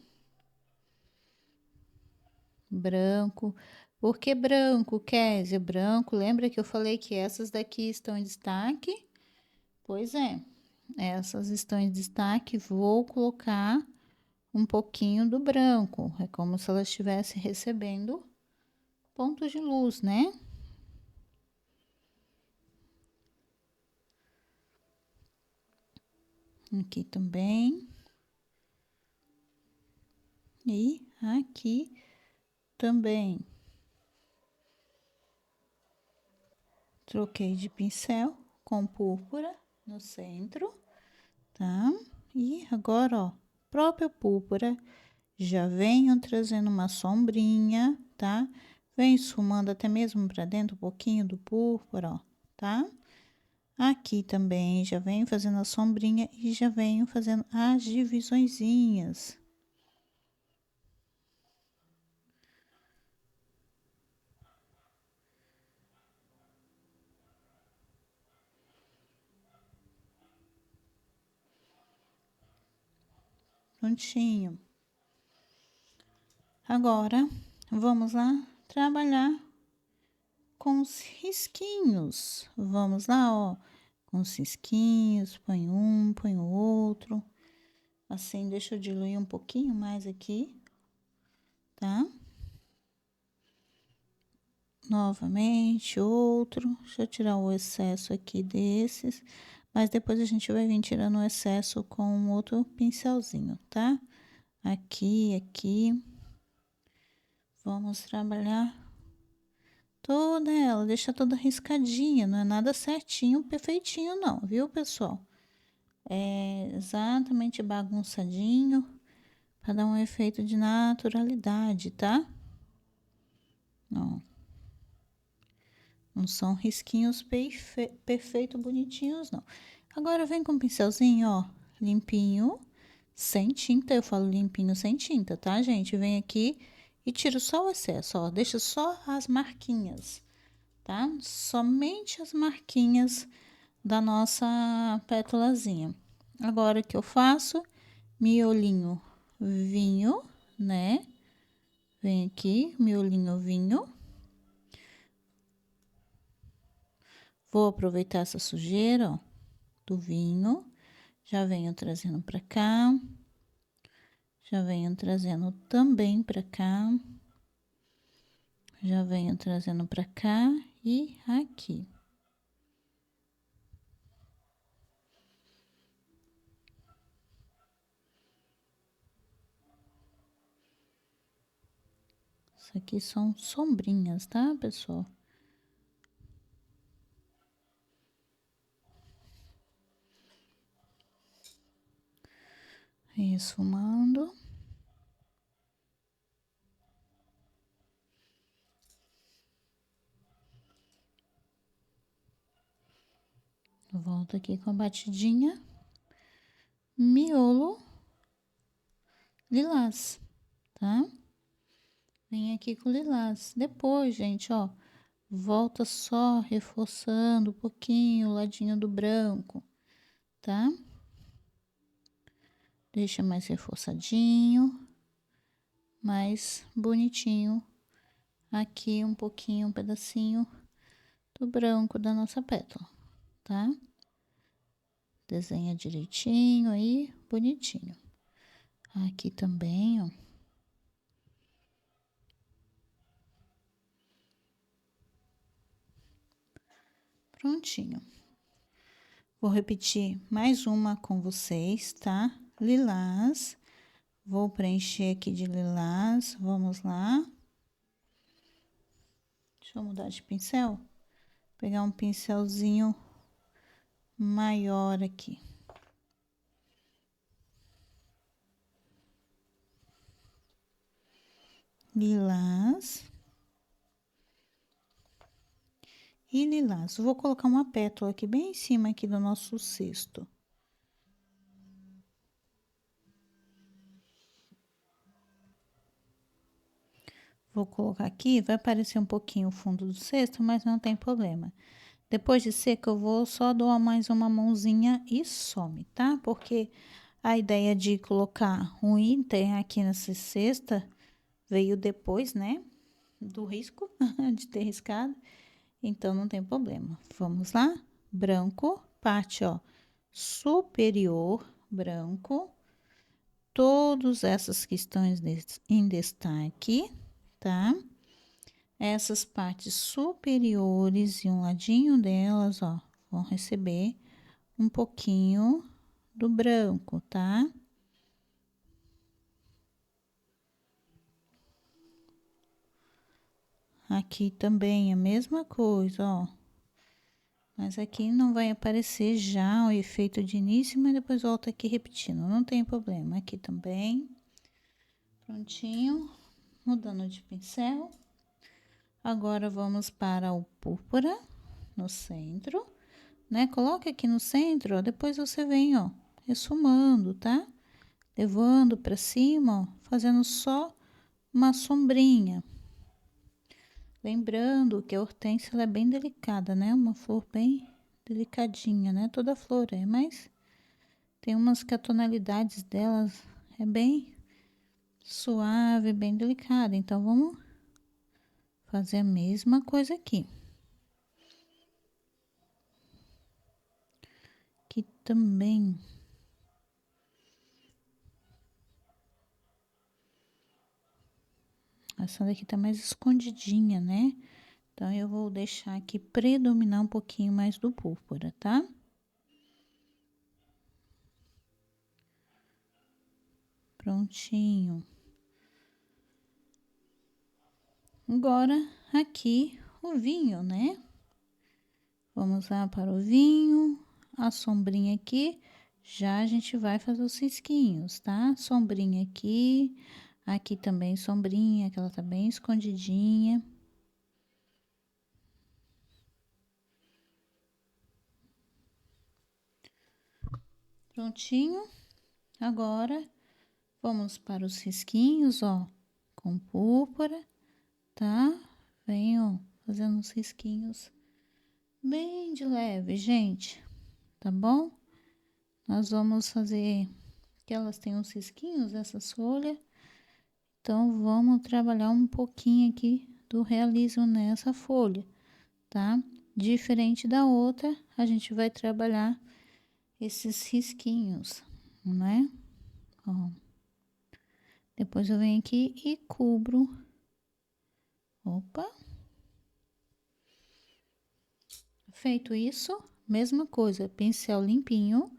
Branco. Por que branco, Kézia? Branco, lembra que eu falei que essas daqui estão em destaque? Pois é, essas estão em destaque, vou colocar um pouquinho do branco. É como se ela estivesse recebendo pontos de luz, né? Aqui também. E aqui também. Troquei de pincel com púrpura no centro, tá? E agora, ó, própria púrpura, já venho trazendo uma sombrinha, tá? Venho esfumando até mesmo para dentro um pouquinho do púrpura, ó, tá? Aqui também já venho fazendo a sombrinha e já venho fazendo as divisõezinhas. Prontinho. Agora, vamos lá trabalhar com os risquinhos. Vamos lá, ó, com os risquinhos, põe um, põe o outro. Assim, deixa eu diluir um pouquinho mais aqui, tá? Novamente, outro. Deixa eu tirar o excesso aqui desses. Mas depois a gente vai vir tirando o excesso com outro pincelzinho, tá? Aqui, aqui. Vamos trabalhar toda ela, deixa toda riscadinha, não é nada certinho, perfeitinho não, viu, pessoal? É exatamente bagunçadinho, para dar um efeito de naturalidade, tá? Ó. Não são risquinhos perfeito bonitinhos, não. Agora, vem com o pincelzinho, ó, limpinho, sem tinta. Eu falo limpinho, sem tinta, tá, gente? Vem aqui e tira só o excesso, ó. Deixa só as marquinhas, tá? Somente as marquinhas da nossa pétalazinha. Agora, o que eu faço? Miolinho, vinho, né? Vem aqui, miolinho, vinho. Vou aproveitar essa sujeira, ó, do vinho. Já venho trazendo pra cá. Já venho trazendo também pra cá. Já venho trazendo pra cá e aqui. Isso aqui são sombrinhas, tá, pessoal? Esfumando. Volto aqui com a batidinha, miolo lilás, tá? Vem aqui com lilás. Depois, gente, ó, volta só reforçando um pouquinho o ladinho do branco, tá? Deixa mais reforçadinho, mais bonitinho. Aqui um pouquinho, um pedacinho do branco da nossa pétala, tá? Desenha direitinho aí, bonitinho. Aqui também, ó. Prontinho. Vou repetir mais uma com vocês, tá? Lilás. Vou preencher aqui de lilás. Vamos lá. Deixa eu mudar de pincel. Pegar um pincelzinho maior aqui. Lilás. E lilás. Vou colocar uma pétala aqui bem em cima aqui do nosso cesto. Vou colocar aqui, vai aparecer um pouquinho o fundo do cesto, mas não tem problema. Depois de seco, eu vou só dar mais uma mãozinha e some, tá? Porque a ideia de colocar um item aqui nessa cesta veio depois, né? Do risco, de ter riscado. Então, não tem problema. Vamos lá? Branco, parte, ó, superior, branco. Todas essas que estão em destaque, tá? Essas partes superiores e um ladinho delas, ó, vão receber um pouquinho do branco, tá? Aqui também a mesma coisa, ó. Mas aqui não vai aparecer já o efeito de início, mas depois volta aqui repetindo, não tem problema. Aqui também. Prontinho. Mudando de pincel. Agora, vamos para o púrpura, no centro, né? Coloca aqui no centro, ó, depois você vem, ó, esfumando, tá? Levando pra cima, ó, fazendo só uma sombrinha. Lembrando que a hortênsia, ela é bem delicada, né? Uma flor bem delicadinha, né? Toda flor é, mas tem umas que a tonalidades delas é bem suave, bem delicada. Então, vamos fazer a mesma coisa aqui. Aqui também. Essa daqui tá mais escondidinha, né? Então, eu vou deixar aqui predominar um pouquinho mais do púrpura, tá? Prontinho. Agora, aqui, o vinho, né? Vamos lá para o vinho, a sombrinha aqui, já a gente vai fazer os risquinhos, tá? Sombrinha aqui, aqui também sombrinha, que ela tá bem escondidinha. Prontinho. Agora, vamos para os risquinhos, ó, com púrpura, tá? Vem, ó, fazendo uns risquinhos bem de leve, gente, tá bom? Nós vamos fazer que elas têm uns risquinhos, essas folhas. Então, vamos trabalhar um pouquinho aqui do realismo nessa folha, tá? Diferente da outra, a gente vai trabalhar esses risquinhos, né? Ó. Depois eu venho aqui e cubro. Opa. Feito isso, mesma coisa, pincel limpinho,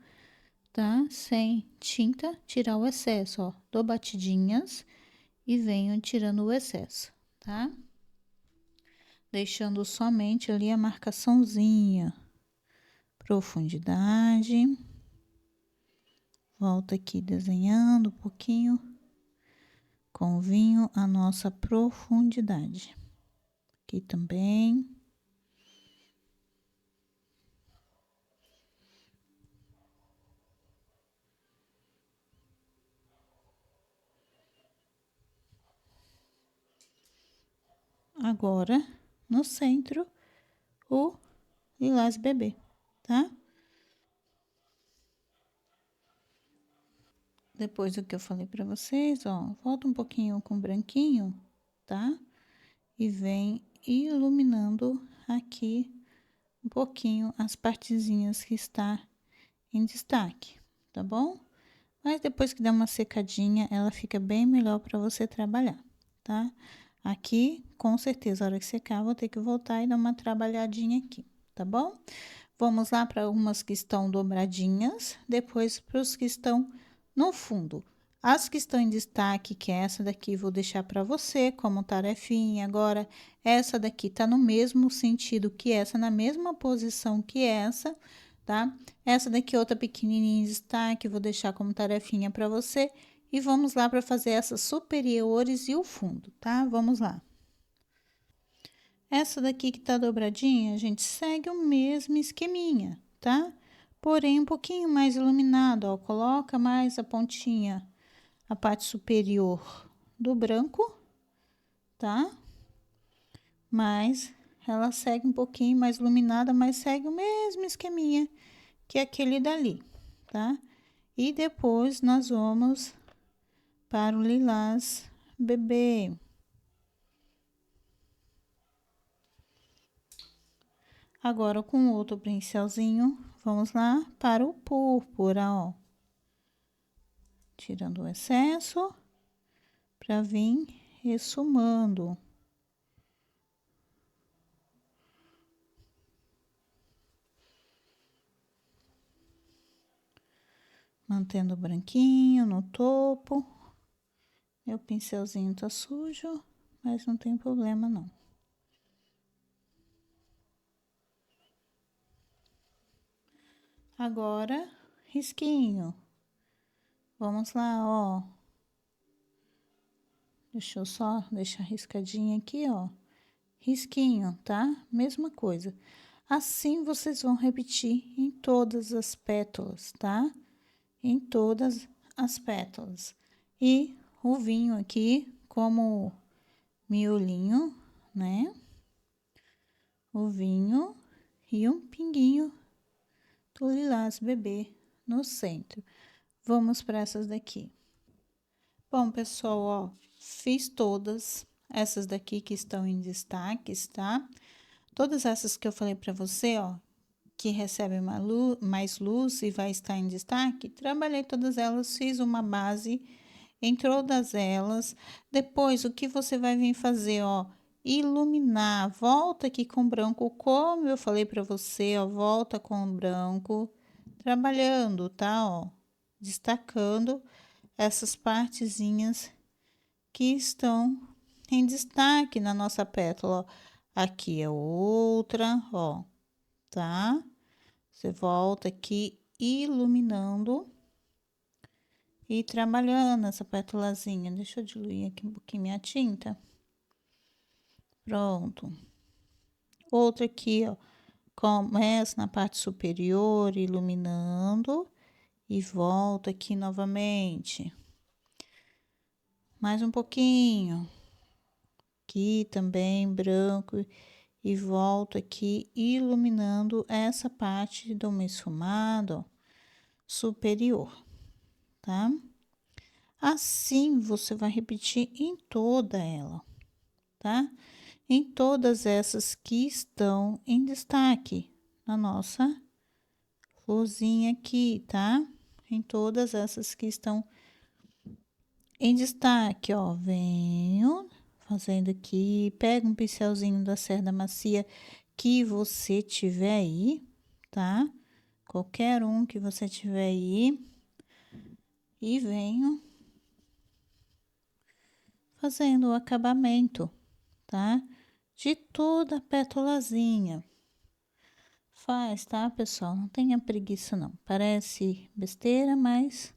tá? Sem tinta, tirar o excesso, ó. Dou batidinhas e venho tirando o excesso, tá? Deixando somente ali a marcaçãozinha. Profundidade. Volta aqui desenhando um pouquinho com o vinho a nossa profundidade. Aqui também. agora, no centro, o lilás bebê, tá? Depois do que eu falei pra vocês, ó, volta um pouquinho com branquinho, tá? E vem iluminando aqui um pouquinho as partezinhas que está em destaque, tá bom? Mas depois que dá uma secadinha, ela fica bem melhor para você trabalhar, tá? Aqui, com certeza, a hora que secar, vou ter que voltar e dar uma trabalhadinha aqui, tá bom? Vamos lá para algumas que estão dobradinhas, depois para os que estão no fundo. As que estão em destaque, que é essa daqui, vou deixar para você como tarefinha. Agora, essa daqui tá no mesmo sentido que essa, na mesma posição que essa, tá? Essa daqui, outra pequenininha em destaque, vou deixar como tarefinha para você. E vamos lá para fazer essas superiores e o fundo, tá? Vamos lá. Essa daqui que tá dobradinha, a gente segue o mesmo esqueminha, tá? Porém, um pouquinho mais iluminado, ó. Coloca mais a pontinha, a parte superior do branco, tá? Mas ela segue um pouquinho mais iluminada, mas segue o mesmo esqueminha que aquele dali, tá? E depois nós vamos para o lilás bebê. Agora, com outro pincelzinho, vamos lá para o púrpura, ó. Tirando o excesso, para vir esfumando. Mantendo o branquinho no topo. Meu pincelzinho tá sujo, mas não tem problema não. Agora, risquinho. Vamos lá, ó. Deixa eu só deixar riscadinho aqui, ó. Risquinho, tá? Mesma coisa. Assim, vocês vão repetir em todas as pétalas, tá? Em todas as pétalas. E o vinho aqui, como miolinho, né? O vinho e um pinguinho do lilás bebê no centro. Vamos para essas daqui. Bom, pessoal, ó, fiz todas essas daqui que estão em destaques, tá? Todas essas que eu falei para você, ó, que recebem mais luz e vai estar em destaque, trabalhei todas elas, fiz uma base em todas elas. Depois, o que você vai vir fazer, ó, iluminar, volta aqui com branco, como eu falei para você, ó, volta com branco, trabalhando, tá, ó, destacando essas partezinhas que estão em destaque na nossa pétala, ó. Aqui é outra, ó, tá? Você volta aqui iluminando e trabalhando essa pétalazinha. Deixa eu diluir aqui um pouquinho minha tinta. Pronto. Outra aqui, ó. Começa na parte superior, iluminando. E volta aqui novamente. Mais um pouquinho. Aqui também, branco. E volto aqui iluminando essa parte do meu esfumado, ó, superior, tá? Assim, você vai repetir em toda ela, tá? Em todas essas que estão em destaque na nossa florzinha aqui, tá? Em todas essas que estão em destaque, ó, venho fazendo aqui, pega um pincelzinho da cerda macia que você tiver aí, tá? Qualquer um que você tiver aí. E venho fazendo o acabamento, tá? De toda a pétalazinha. Faz, tá, pessoal? Não tenha preguiça, não. Parece besteira, mas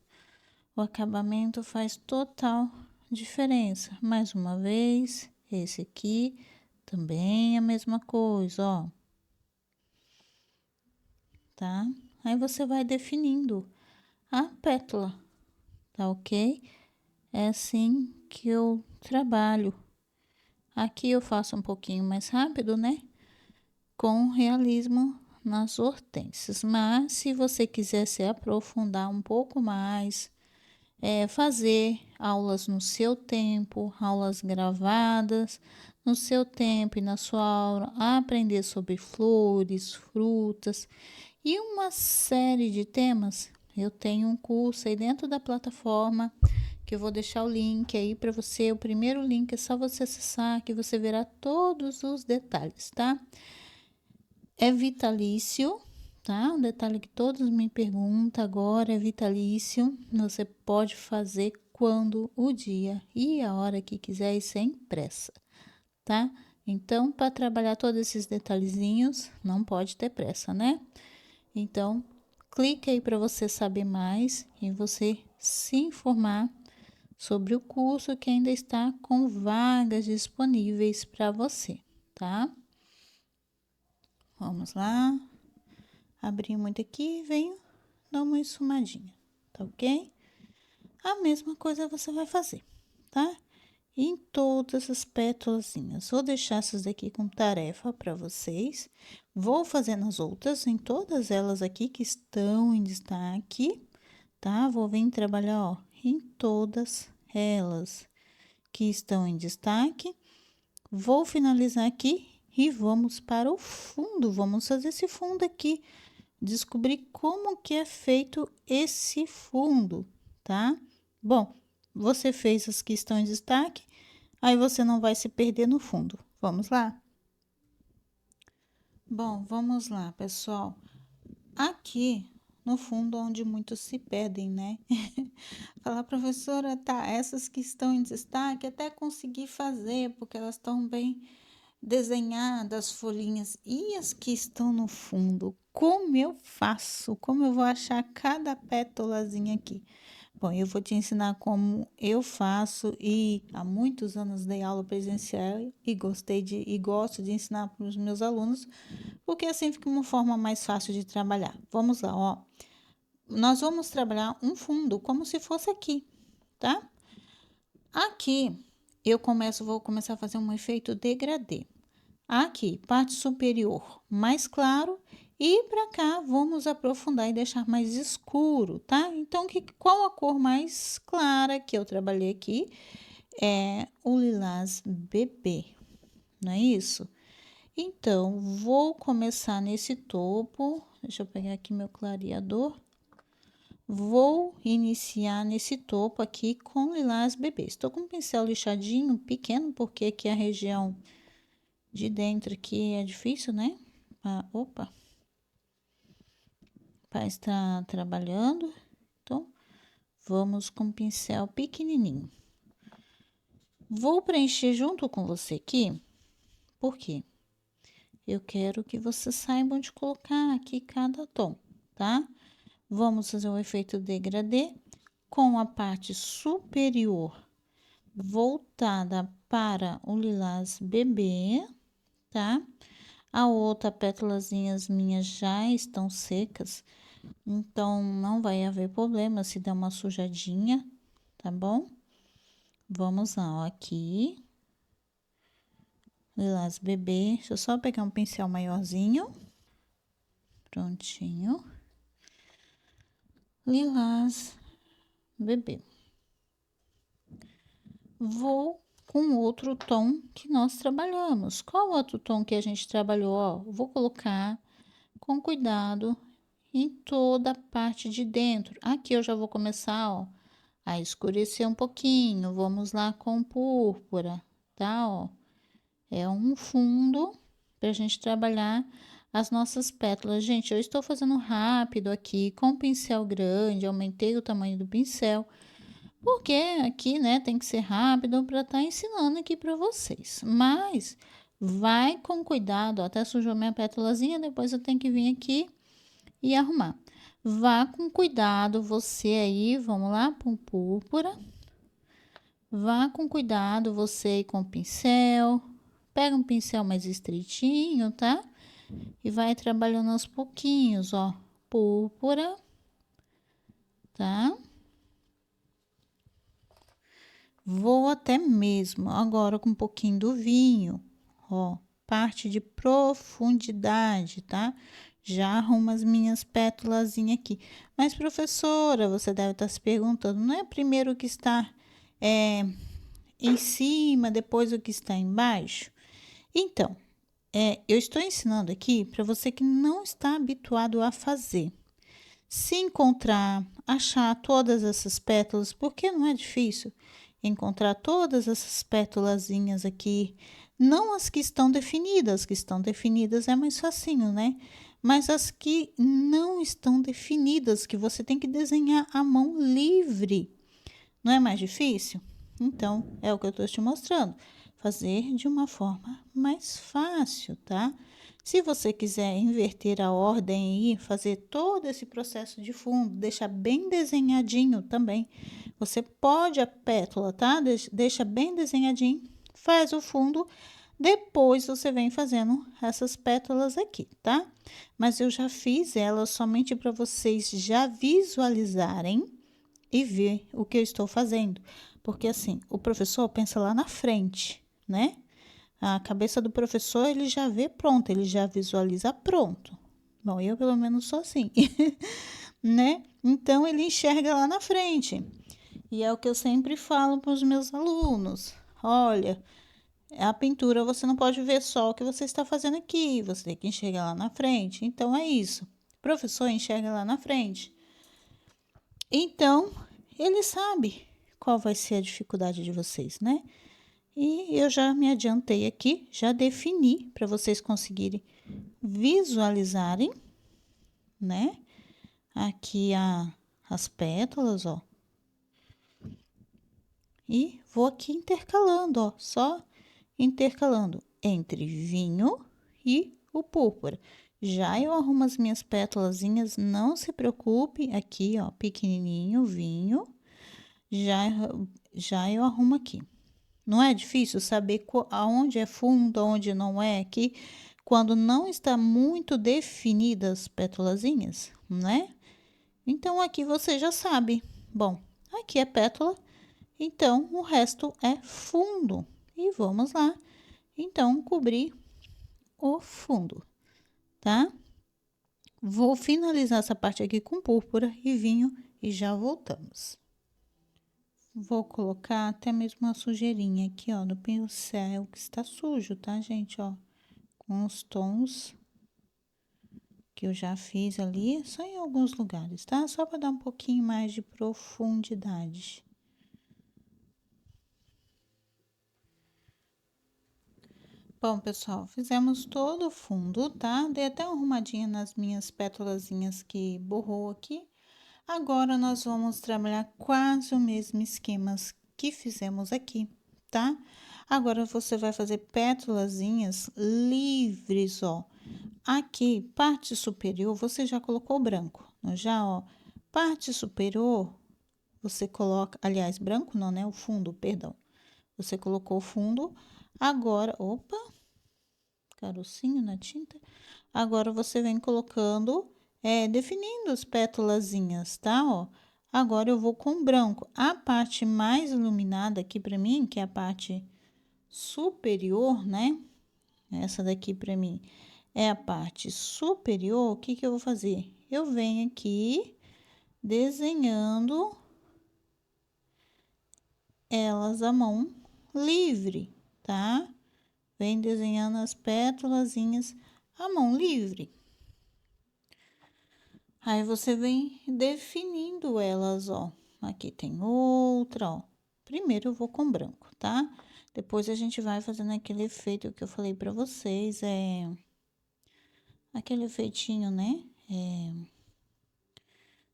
o acabamento faz total diferença. Mais uma vez, esse aqui também é a mesma coisa, ó. Tá? Aí você vai definindo a pétala, tá ok? É assim que eu trabalho Aqui eu faço um pouquinho mais rápido, né? Com realismo nas hortênsias. Mas se você quiser se aprofundar um pouco mais, fazer aulas no seu tempo, aulas gravadas no seu tempo e na sua aula, aprender sobre flores, frutas e uma série de temas. Eu tenho um curso aí dentro da plataforma que eu vou deixar o link aí para você. O primeiro link é só você acessar que você verá todos os detalhes, tá? É vitalício, tá? Um detalhe que todos me perguntam agora, é vitalício. Você pode fazer quando o dia e a hora que quiser e sem pressa, tá? Então, para trabalhar todos esses detalhezinhos, não pode ter pressa, né? Então, clique aí para você saber mais e você se informar sobre o curso que ainda está com vagas disponíveis para você, tá? Vamos lá. Abri muito aqui e venho dar uma esfumadinha, tá ok? A mesma coisa você vai fazer, tá? Em todas as pétalazinhas. Vou deixar essas daqui com tarefa para vocês. Vou fazer nas outras, em todas elas aqui que estão em destaque, tá? Vou vir trabalhar, ó, em todas elas que estão em destaque. Vou finalizar aqui e vamos para o fundo. Vamos fazer esse fundo aqui. Descobrir como que é feito esse fundo, tá? Bom, você fez as que estão em destaque, aí você não vai se perder no fundo. Vamos lá? Bom, vamos lá, pessoal. Aqui no fundo, onde muitos se perdem, né? Falar, professora, tá, essas que estão em destaque, até consegui fazer, porque elas estão bem desenhadas, folhinhas. E as que estão no fundo, como eu faço? Como eu vou achar cada pétalazinha aqui? Bom, eu vou te ensinar como eu faço e há muitos anos dei aula presencial e gosto de ensinar para os meus alunos, porque assim fica uma forma mais fácil de trabalhar. Vamos lá, ó. Nós vamos trabalhar um fundo como se fosse aqui, tá? Aqui vou começar a fazer um efeito degradê. Aqui, parte superior mais claro e para cá vamos aprofundar e deixar mais escuro, tá? Então, qual a cor mais clara que eu trabalhei aqui? É o lilás bebê, não é isso? Então, vou começar nesse topo. Deixa eu pegar aqui meu clareador. Vou iniciar nesse topo aqui com lilás bebê. Estou com um pincel lixadinho, pequeno, porque aqui a região de dentro aqui é difícil, né? Para estar trabalhando. Então, vamos com o pincel pequenininho. Vou preencher junto com você aqui, porque eu quero que você saiba onde colocar aqui cada tom, tá? Vamos fazer o efeito degradê com a parte superior voltada para o lilás bebê, tá? A outra pétalazinhas minhas já estão secas, então não vai haver problema se der uma sujadinha, tá bom? Vamos lá, ó, aqui. Lilás bebê. Deixa eu só pegar um pincel maiorzinho. Prontinho. Lilás bebê. Vou com outro tom que nós trabalhamos. Qual outro tom que a gente trabalhou? Ó, vou colocar com cuidado em toda a parte de dentro. Aqui eu já vou começar, ó, a escurecer um pouquinho. Vamos lá com púrpura, tá? Ó, é um fundo pra gente trabalhar as nossas pétalas. Gente, eu estou fazendo rápido aqui com pincel grande, aumentei o tamanho do pincel, porque aqui, né, tem que ser rápido para estar ensinando aqui para vocês. Mas vai com cuidado, ó, até sujou minha pétalazinha, depois eu tenho que vir aqui e arrumar. Vá com cuidado, você aí, vamos lá, com púrpura. Vá com cuidado, você aí com o pincel. Pega um pincel mais estreitinho, tá? E vai trabalhando aos pouquinhos, ó. Púrpura, tá? Vou até mesmo agora com um pouquinho do vinho, ó, parte de profundidade, tá? Já arrumo as minhas pétalazinhas aqui. Mas, professora, você deve estar se perguntando, não é primeiro o que está em cima, depois o que está embaixo? Então, eu estou ensinando aqui para você que não está habituado a fazer. Se encontrar, achar todas essas pétalas, porque não é difícil encontrar todas essas pétalazinhas aqui, não as que estão definidas, as que estão definidas é mais facinho, né? Mas as que não estão definidas, que você tem que desenhar à mão livre, não é mais difícil? Então, é o que eu estou te mostrando. Fazer de uma forma mais fácil, tá? Se você quiser inverter a ordem e fazer todo esse processo de fundo, deixar bem desenhadinho também. Você pode a pétala, tá? Deixa bem desenhadinho, faz o fundo, depois você vem fazendo essas pétalas aqui, tá? Mas eu já fiz elas somente para vocês já visualizarem e ver o que eu estou fazendo. Porque assim, o professor pensa lá na frente, né? A cabeça do professor, ele já vê pronto, ele já visualiza pronto. Bom, eu pelo menos sou assim, né? Então, ele enxerga lá na frente. E é o que eu sempre falo para os meus alunos. Olha, a pintura você não pode ver só o que você está fazendo aqui, você tem que enxergar lá na frente. Então, é isso. O professor enxerga lá na frente. Então, ele sabe qual vai ser a dificuldade de vocês, né? E eu já me adiantei aqui, já defini para vocês conseguirem visualizarem, né? Aqui as pétalas, ó. E vou aqui intercalando, ó, só intercalando entre vinho e o púrpura. Já eu arrumo as minhas pétalazinhas, não se preocupe, aqui, ó, pequenininho, vinho. Já, já eu arrumo aqui. Não é difícil saber aonde é fundo, aonde não é aqui, quando não está muito definidas as pétalazinhas, né? Então, aqui você já sabe. Bom, aqui é pétala, então o resto é fundo. E vamos lá, então, cobrir o fundo, tá? Vou finalizar essa parte aqui com púrpura e vinho e já voltamos. Vou colocar até mesmo uma sujeirinha aqui, ó, no pincel, que está sujo, tá, gente, ó? Com os tons que eu já fiz ali, só em alguns lugares, tá? Só para dar um pouquinho mais de profundidade. Bom, pessoal, fizemos todo o fundo, tá? Dei até uma arrumadinha nas minhas pétalazinhas que borrou aqui. Agora, nós vamos trabalhar quase o mesmo esquema que fizemos aqui, tá? Agora, você vai fazer pétalazinhas livres, ó. Aqui, parte superior, você já colocou branco, não já, ó. Parte superior, você coloca, aliás, branco não, né? O fundo, perdão. Você colocou o fundo, agora, opa, carocinho na tinta. Agora, você vem colocando, definindo as pétalazinhas, tá, ó. Agora, eu vou com branco. A parte mais iluminada aqui pra mim, que é a parte superior, né? Essa daqui pra mim é a parte superior. O que que eu vou fazer? Eu venho aqui desenhando elas à mão livre, tá? Vem desenhando as pétalazinhas à mão livre. Aí, você vem definindo elas, ó. Aqui tem outra, ó. Primeiro, eu vou com branco, tá? Depois, a gente vai fazendo aquele efeito que eu falei pra vocês, aquele efeitinho, né?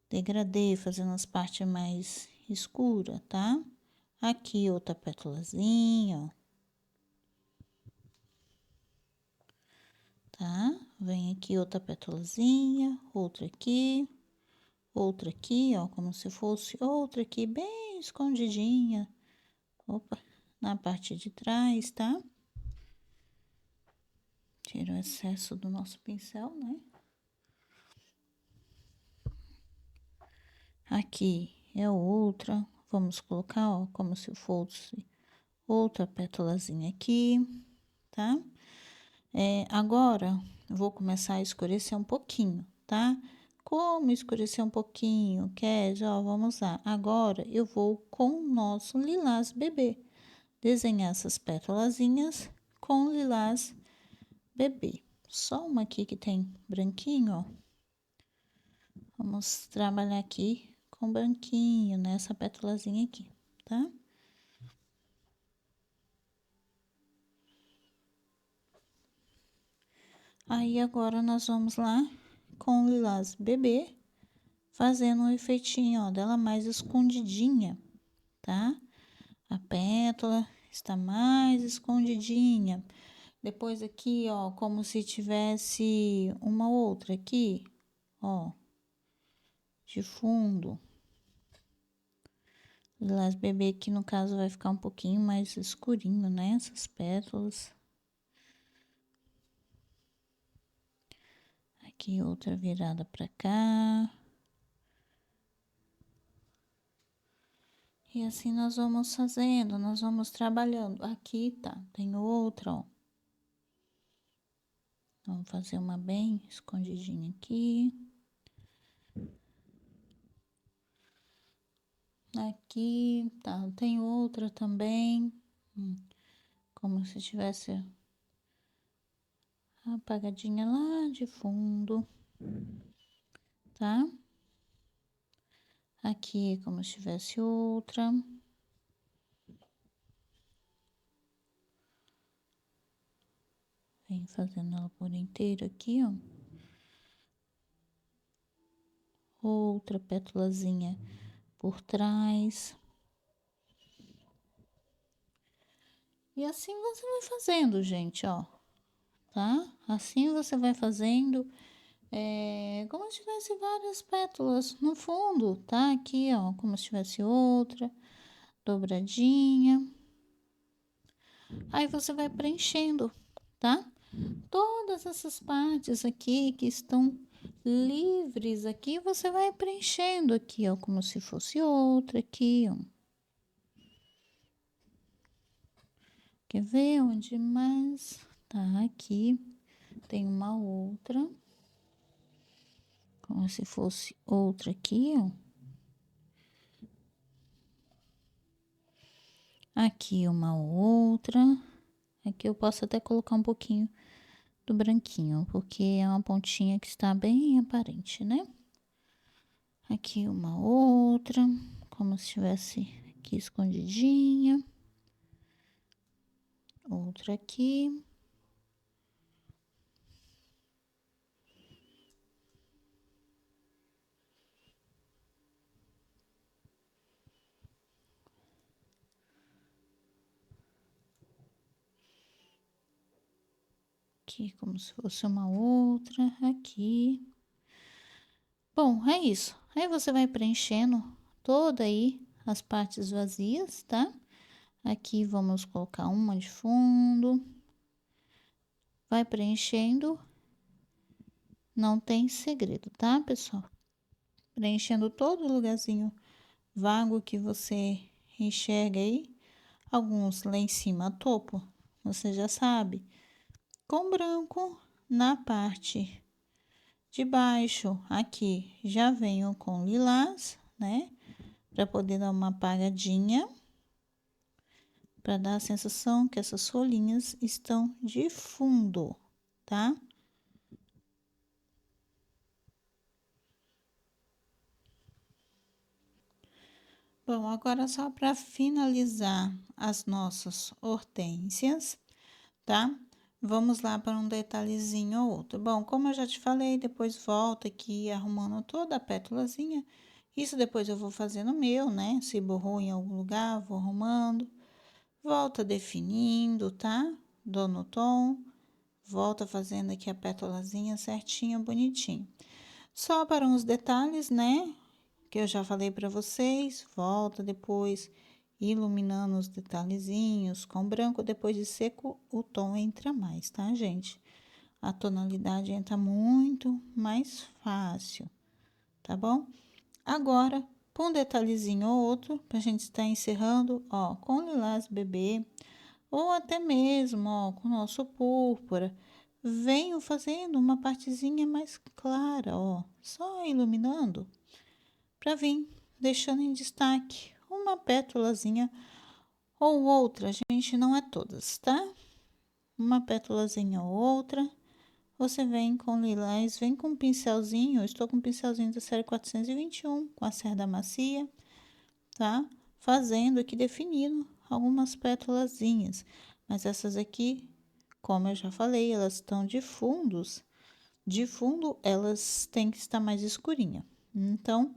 Degradê, fazendo as partes mais escuras, tá? Aqui, outra pétalazinha, ó. Tá? Vem aqui outra pétalazinha, outra aqui, ó, como se fosse outra aqui, bem escondidinha. Opa, na parte de trás, tá? Tira o excesso do nosso pincel, né? Aqui é outra, Vamos colocar, ó, como se fosse outra pétalazinha aqui, tá? Agora, eu vou começar a escurecer um pouquinho, tá? Como escurecer um pouquinho, quer? Já, vamos lá. Agora, eu vou com o nosso lilás bebê desenhar essas pétalazinhas com lilás bebê. Só uma aqui que tem branquinho, ó. Vamos trabalhar aqui com branquinho nessa pétalazinha aqui, tá? Aí, agora, nós vamos lá com o lilás bebê, fazendo um efeitinho, ó, dela mais escondidinha, tá? A pétala está mais escondidinha. Depois aqui, ó, como se tivesse uma outra aqui, ó, de fundo. Lilás bebê aqui, no caso, vai ficar um pouquinho mais escurinho, né? Essas pétalas. Aqui, outra virada pra cá. E assim nós vamos fazendo, nós vamos trabalhando. Aqui, tá, tem outra, ó. Vamos fazer uma bem escondidinha aqui. Aqui, tá, tem outra também. Como se tivesse apagadinha lá de fundo, tá? Aqui, como se tivesse outra. Vem fazendo ela por inteiro aqui, ó. Outra pétalazinha por trás. E assim você vai fazendo, gente, ó. Tá? Assim você vai fazendo, como se tivesse várias pétalas no fundo, tá? Aqui, ó, como se tivesse outra dobradinha. Aí você vai preenchendo, tá? Todas essas partes aqui que estão livres aqui, você vai preenchendo aqui, ó, como se fosse outra aqui, ó. Quer ver onde mais? Tá, aqui tem uma outra, como se fosse outra aqui, ó. Aqui uma outra. Aqui eu posso até colocar um pouquinho do branquinho, porque é uma pontinha que está bem aparente, né? Aqui uma outra, como se estivesse aqui escondidinha. Outra aqui. Aqui como se fosse uma outra, aqui. Bom, é isso. Aí você vai preenchendo toda aí as partes vazias, tá? Aqui vamos colocar uma de fundo. Vai preenchendo. Não tem segredo, tá, pessoal? Preenchendo todo o lugarzinho vago que você enxerga aí. Alguns lá em cima, topo, você já sabe. Com branco na parte de baixo, aqui já venho com lilás, né? Para poder dar uma apagadinha, para dar a sensação que essas folhinhas estão de fundo, tá? Bom, agora só para finalizar as nossas hortênsias, tá? Vamos lá para um detalhezinho ou outro. Bom, como eu já te falei, depois volta aqui arrumando toda a pétalazinha. Isso depois eu vou fazer no meu, né? Se borrou em algum lugar, vou arrumando. Volta definindo, tá? Dou no tom. Volta fazendo aqui a pétalazinha certinha, bonitinho. Só para uns detalhes, né? Que eu já falei para vocês. Volta depois iluminando os detalhezinhos com branco. Depois de seco, o tom entra mais, tá, gente? A tonalidade entra muito mais fácil, tá bom? Agora, com um detalhezinho ou outro, pra gente estar encerrando, ó, com lilás bebê, ou até mesmo, ó, com o nosso púrpura. Venho fazendo uma partezinha mais clara, ó, só iluminando, para vir deixando em destaque uma pétalazinha ou outra, gente, não é todas, tá? Uma pétalazinha ou outra. Você vem com lilás, vem com um pincelzinho, eu estou com um pincelzinho da série 421, com a cerda macia, tá? Fazendo aqui, definindo algumas pétalazinhas. Mas essas aqui, como eu já falei, elas estão de fundos. De fundo, elas têm que estar mais escurinha. Então,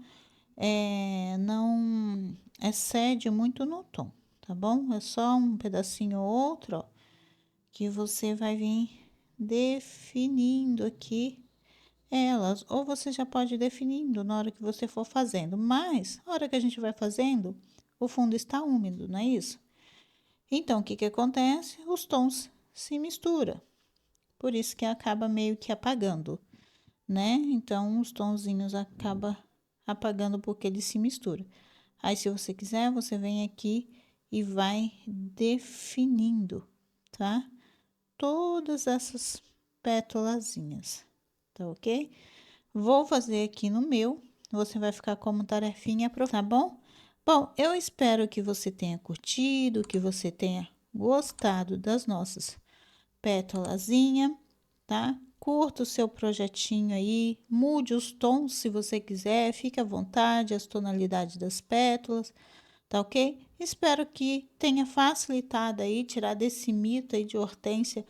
não excede muito no tom, tá bom? É só um pedacinho ou outro, ó, que você vai vir definindo aqui elas, ou você já pode ir definindo na hora que você for fazendo, mas na hora que a gente vai fazendo, o fundo está úmido, não é isso? Então, o que que acontece? Os tons se misturam, por isso que acaba meio que apagando, né? Então, os tonzinhos acaba apagando porque eles se misturam. Aí, se você quiser, você vem aqui e vai definindo, tá? Todas essas pétalazinhas, tá ok? Vou fazer aqui no meu, você vai ficar como tarefinha, tá bom? Bom, eu espero que você tenha curtido, que você tenha gostado das nossas pétalazinha, tá? Curta o seu projetinho aí, mude os tons se você quiser, fique à vontade, as tonalidades das pétalas, tá ok? Espero que tenha facilitado aí, tirar desse mito aí de Hortência,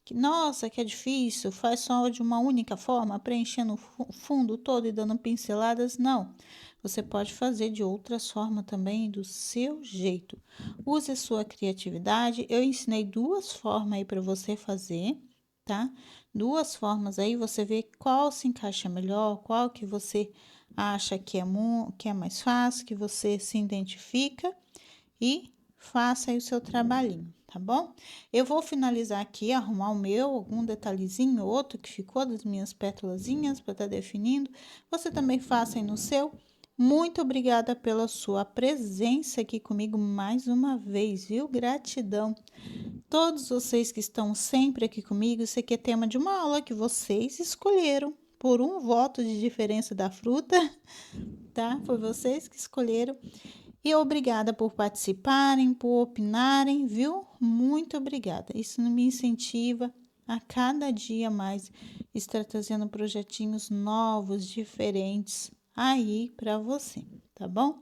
que, nossa, que é difícil, faz só de uma única forma, preenchendo o fundo todo e dando pinceladas. Não, você pode fazer de outras formas também, do seu jeito. Use a sua criatividade. Eu ensinei duas formas aí para você fazer, tá? Duas formas aí, você vê qual se encaixa melhor, qual que você acha que é mais fácil, que você se identifica e faça aí o seu trabalhinho, tá bom? Eu vou finalizar aqui, arrumar o meu, algum detalhezinho, outro que ficou das minhas pétalazinhas para estar definindo. Você também faça aí no seu. Muito obrigada pela sua presença aqui comigo mais uma vez, viu? Gratidão. Todos vocês que estão sempre aqui comigo, isso aqui é tema de uma aula que vocês escolheram por um voto de diferença da fruta, tá? Foi vocês que escolheram. E obrigada por participarem, por opinarem, viu? Muito obrigada. Isso me incentiva a cada dia mais estar trazendo projetinhos novos, diferentes aí para você, tá bom?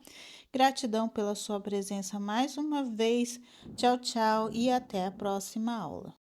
Gratidão pela sua presença mais uma vez. Tchau, tchau e até a próxima aula.